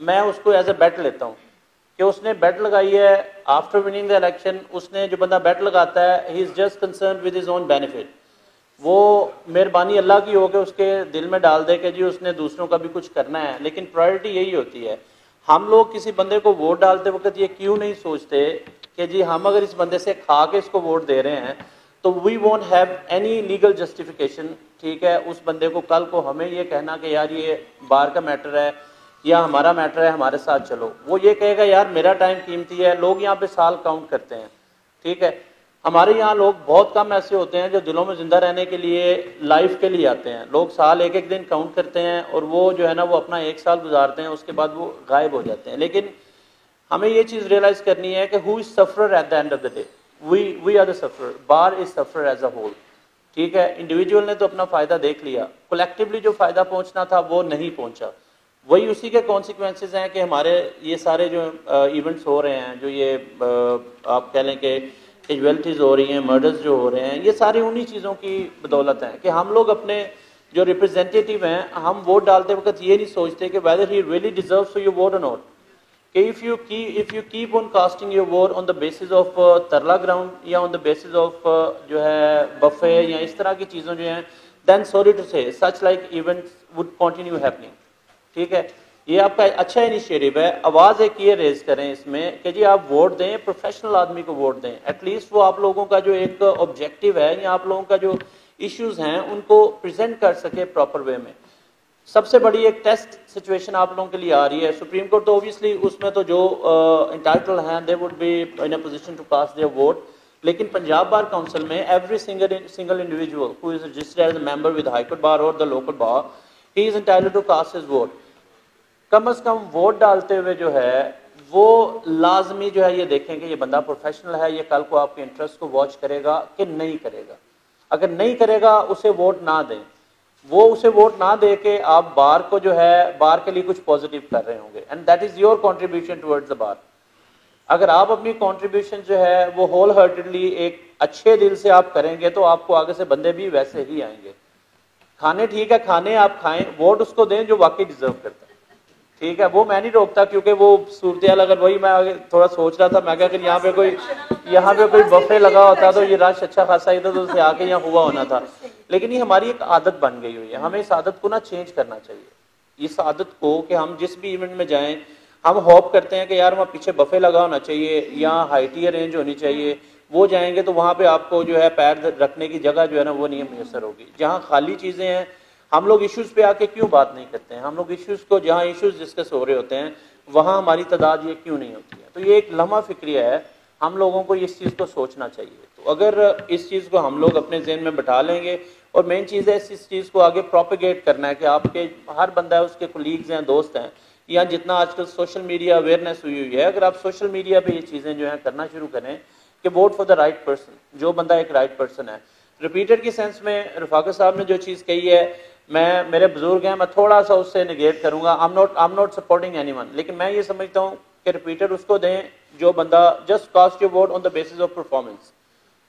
[SPEAKER 18] میں اس کو ایز اے بیٹ لیتا ہوں کہ اس نے بیٹ لگائی ہے آفٹر وننگ دا الیکشن. اس نے جو بندہ بیٹ لگاتا ہے he is just concerned with his own benefit. وہ مہربانی اللہ کی ہو کہ اس کے دل میں ڈال دے کہ جی اس نے دوسروں کا بھی کچھ کرنا ہے, لیکن پرائرٹی یہی ہوتی ہے. ہم لوگ کسی بندے کو ووٹ ڈالتے وقت یہ کیوں نہیں سوچتے کہ جی ہم اگر اس بندے سے کھا کے اس کو ووٹ دے رہے ہیں تو we won't have any legal justification, ٹھیک ہے, اس بندے کو کل کو ہمیں یہ کہنا کہ یار یہ بار کا میٹر ہے یا ہمارا میٹر ہے, ہمارے ساتھ چلو. وہ یہ کہے گا یار میرا ٹائم قیمتی ہے. لوگ یہاں پہ سال کاؤنٹ کرتے ہیں, ٹھیک ہے. ہمارے یہاں لوگ بہت کم ایسے ہوتے ہیں جو دلوں میں زندہ رہنے کے لیے لائف کے لیے آتے ہیں. لوگ سال ایک ایک دن کاؤنٹ کرتے ہیں اور وہ جو ہے نا وہ اپنا 1 سال گزارتے ہیں, اس کے بعد وہ غائب ہو جاتے ہیں. لیکن ہمیں یہ چیز ریئلائز کرنی ہے کہ who is sufferer at the end of the day. We are the sufferer, bar is sufferer as a whole, ٹھیک ہے. انڈیویجول نے تو اپنا فائدہ دیکھ لیا, کولیکٹیولی جو فائدہ پہنچنا تھا وہ نہیں پہنچا. وہی اسی کے کانسیکوینسز ہیں کہ ہمارے یہ سارے جو ایونٹس ہو رہے ہیں, جو یہ آپ کہہ لیں کہ کیجویلٹیز ہو رہی ہیں, مرڈرز جو ہو رہے ہیں, یہ ساری انہی چیزوں کی بدولت ہیں کہ ہم لوگ اپنے جو ریپرزینٹیٹیو ہیں ہم ووٹ ڈالتے وقت یہ نہیں سوچتے کہ whether he really deserves for your vote or not. کہ if you keep on casting your vote on the basis of ترلا گراؤنڈ یا on the basis of جو ہے بفے یا اس طرح کی چیزوں جو ہیں, then sorry to say such like events would continue happening. ٹھیک ہے, یہ آپ کا اچھا انیشیٹو ہے. آواز ایک یہ ریز کریں اس میں کہ جی آپ ووٹ دیں, پروفیشنل آدمی کو ووٹ دیں. ایٹ لیسٹ وہ آپ لوگوں کا جو ایک آبجیکٹیو ہے یا آپ لوگوں کا جو ایشوز ہیں ان کو پریزنٹ کر سکے پراپر وے میں. سب سے بڑی ایک ٹیسٹ سچویشن آپ لوگوں کے لیے آ رہی ہے. سپریم کورٹ تو اوبیسلی اس میں تو جو انٹائٹل ہیں they would be in a position to cast their vote, لیکن پنجاب بار کونسل میں every single individual who is registered as a member with high court bar اور the local bar, he is entitled to cast his vote. کم از کم vote ڈالتے ہوئے جو ہے وہ لازمی جو ہے یہ دیکھیں کہ یہ بندہ پروفیشنل ہے, یہ کل کو آپ کے انٹرسٹ کو واچ کرے گا کہ نہیں کرے گا. اگر نہیں کرے گا اسے ووٹ نہ دیں. وہ اسے ووٹ نہ دے کے آپ بار کو جو ہے بار کے لیے کچھ پازیٹیو کر رہے ہوں گے, and that is your contribution towards the bar. اگر آپ اپنی کنٹریبیوشن جو ہے وہ ہول ہارٹیڈلی ایک اچھے دل سے آپ کریں گے تو آپ کو آگے سے بندے بھی ویسے ہی آئیں گے. کھانے ٹھیک ہے, کھانے آپ کھائیں, ووٹ اس کو دیں جو واقعی ڈیزرو کرتا ہے, ٹھیک ہے. وہ میں نہیں روکتا کیونکہ وہ صورتحال اگر وہی میں تھوڑا سوچ رہا تھا میں کہ اگر یہاں پہ کوئی بفے لگا ہوتا تو یہ رش اچھا خاصا ہی تھا تو اسے آ کے یہاں ہوا ہونا تھا. لیکن یہ ہماری ایک عادت بن گئی ہوئی ہے, ہمیں اس عادت کو نا چینج کرنا چاہیے. اس عادت کو کہ ہم جس بھی ایونٹ میں جائیں ہم ہوپ کرتے ہیں کہ یار وہاں پیچھے بفے لگا ہونا چاہیے یا ہائی ٹی ارینج ہونی چاہیے. وہ جائیں گے تو وہاں پہ آپ کو جو ہے پیر رکھنے کی جگہ جو ہے نا وہ نہیں میسر ہوگی. جہاں خالی چیزیں ہیں ہم لوگ ایشوز پہ آ کے کیوں بات نہیں کرتے ہیں. ہم لوگ ایشوز کو جہاں ایشوز ڈسکس ہو رہے ہوتے ہیں وہاں ہماری تعداد یہ کیوں نہیں ہوتی ہے. تو یہ ایک لمحہ فکریہ ہے, ہم لوگوں کو اس چیز کو سوچنا چاہیے. تو اگر اس چیز کو ہم لوگ اپنے ذہن میں بٹھا لیں گے, اور مین چیز ہے اس چیز کو آگے پروپیگیٹ کرنا ہے کہ آپ کے ہر بندہ ہے اس کے کولیگز ہیں, دوست ہیں, یا جتنا آج کل سوشل میڈیا اویئرنیس ہوئی ہے, اگر آپ سوشل میڈیا پہ یہ چیزیں جو ہیں کرنا شروع کریں کہ vote for the right person, جو بندہ ایک رائٹ پرسن ہے. ریپیٹر کی سینس میں رفاقت صاحب نے جو چیز کہی ہے, میں میرے بزرگ ہیں, میں تھوڑا سا اس سے نگیٹ کروں گا. I'm not supporting anyone, لیکن میں یہ سمجھتا ہوں کہ ریپیٹر اس کو دیں جو بندہ just cast your vote on the basis of performance.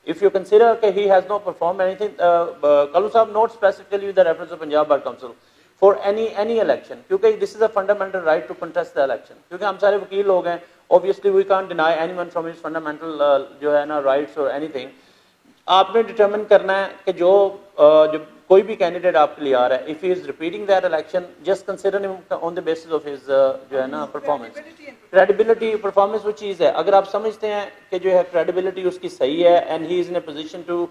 [SPEAKER 18] If you consider that he has not performed anything, Kalu Sahab, not specifically with the reference of Punjab Bar Council for any election, کیونکہ this is a fundamental right to contest the election. کیونکہ ہم سارے وکیل لوگ ہیں, obviously we can't deny anyone from his fundamental جو ہے نا rights or anything. آپ نے ڈٹرمن کرنا ہے کہ جو کوئی بھی کینڈیڈیٹ آپ کے لیے آ رہا ہے, if he is repeating that election, just consider him on the basis of his جو ہے نا performance. Credibility, performance وہ چیز ہے. اگر آپ سمجھتے ہیں کہ جو ہے credibility اس کی صحیح ہے and he is in a position to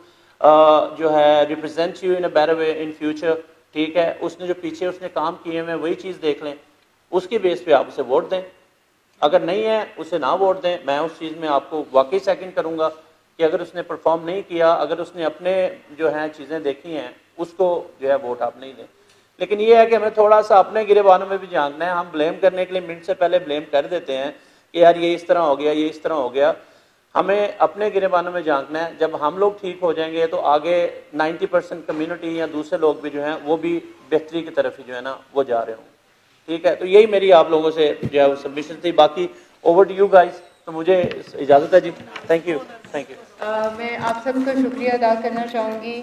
[SPEAKER 18] جو ہے represent you in a better way in future, ٹھیک ہے, اس نے جو پیچھے اس نے کام کیے ہیں وہی چیز دیکھ لیں, اس کی بیس پہ آپ اسے ووٹ دیں. اگر نہیں ہے اسے نہ ووٹ دیں. میں اس چیز میں آپ کو واقعی سیکنڈ کروں گا کہ اگر اس نے پرفارم نہیں کیا, اگر اس نے اپنے جو ہیں چیزیں دیکھی ہیں, اس کو جو ہے ووٹ آپ نہیں دیں. لیکن یہ ہے کہ ہمیں تھوڑا سا اپنے گریبانوں میں بھی جاننا ہے. ہم بلیم کرنے کے لیے منٹ سے پہلے بلیم کر دیتے ہیں کہ یار یہ اس طرح ہو گیا, یہ اس طرح ہو گیا. ہمیں اپنے گریبانوں میں جاننا ہے. جب ہم لوگ ٹھیک ہو جائیں گے تو آگے 90% کمیونٹی یا دوسرے لوگ بھی جو ہیں وہ بھی بہتری کی طرف ہی جو ہے نا وہ جا رہے ہوں. ٹھیک ہے, تو یہی میری آپ لوگوں سے جو ہے سبمیشن تھی. باقی اوور ٹو یو گائز. تو مجھے اجازت ہے جی. Thank you. Thank you.
[SPEAKER 6] میں آپ سب کا شکریہ ادا کرنا چاہوں گی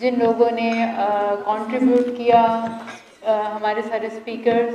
[SPEAKER 6] جن لوگوں نے کنٹریبیوٹ کیا, ہمارے سارے اسپیکرز,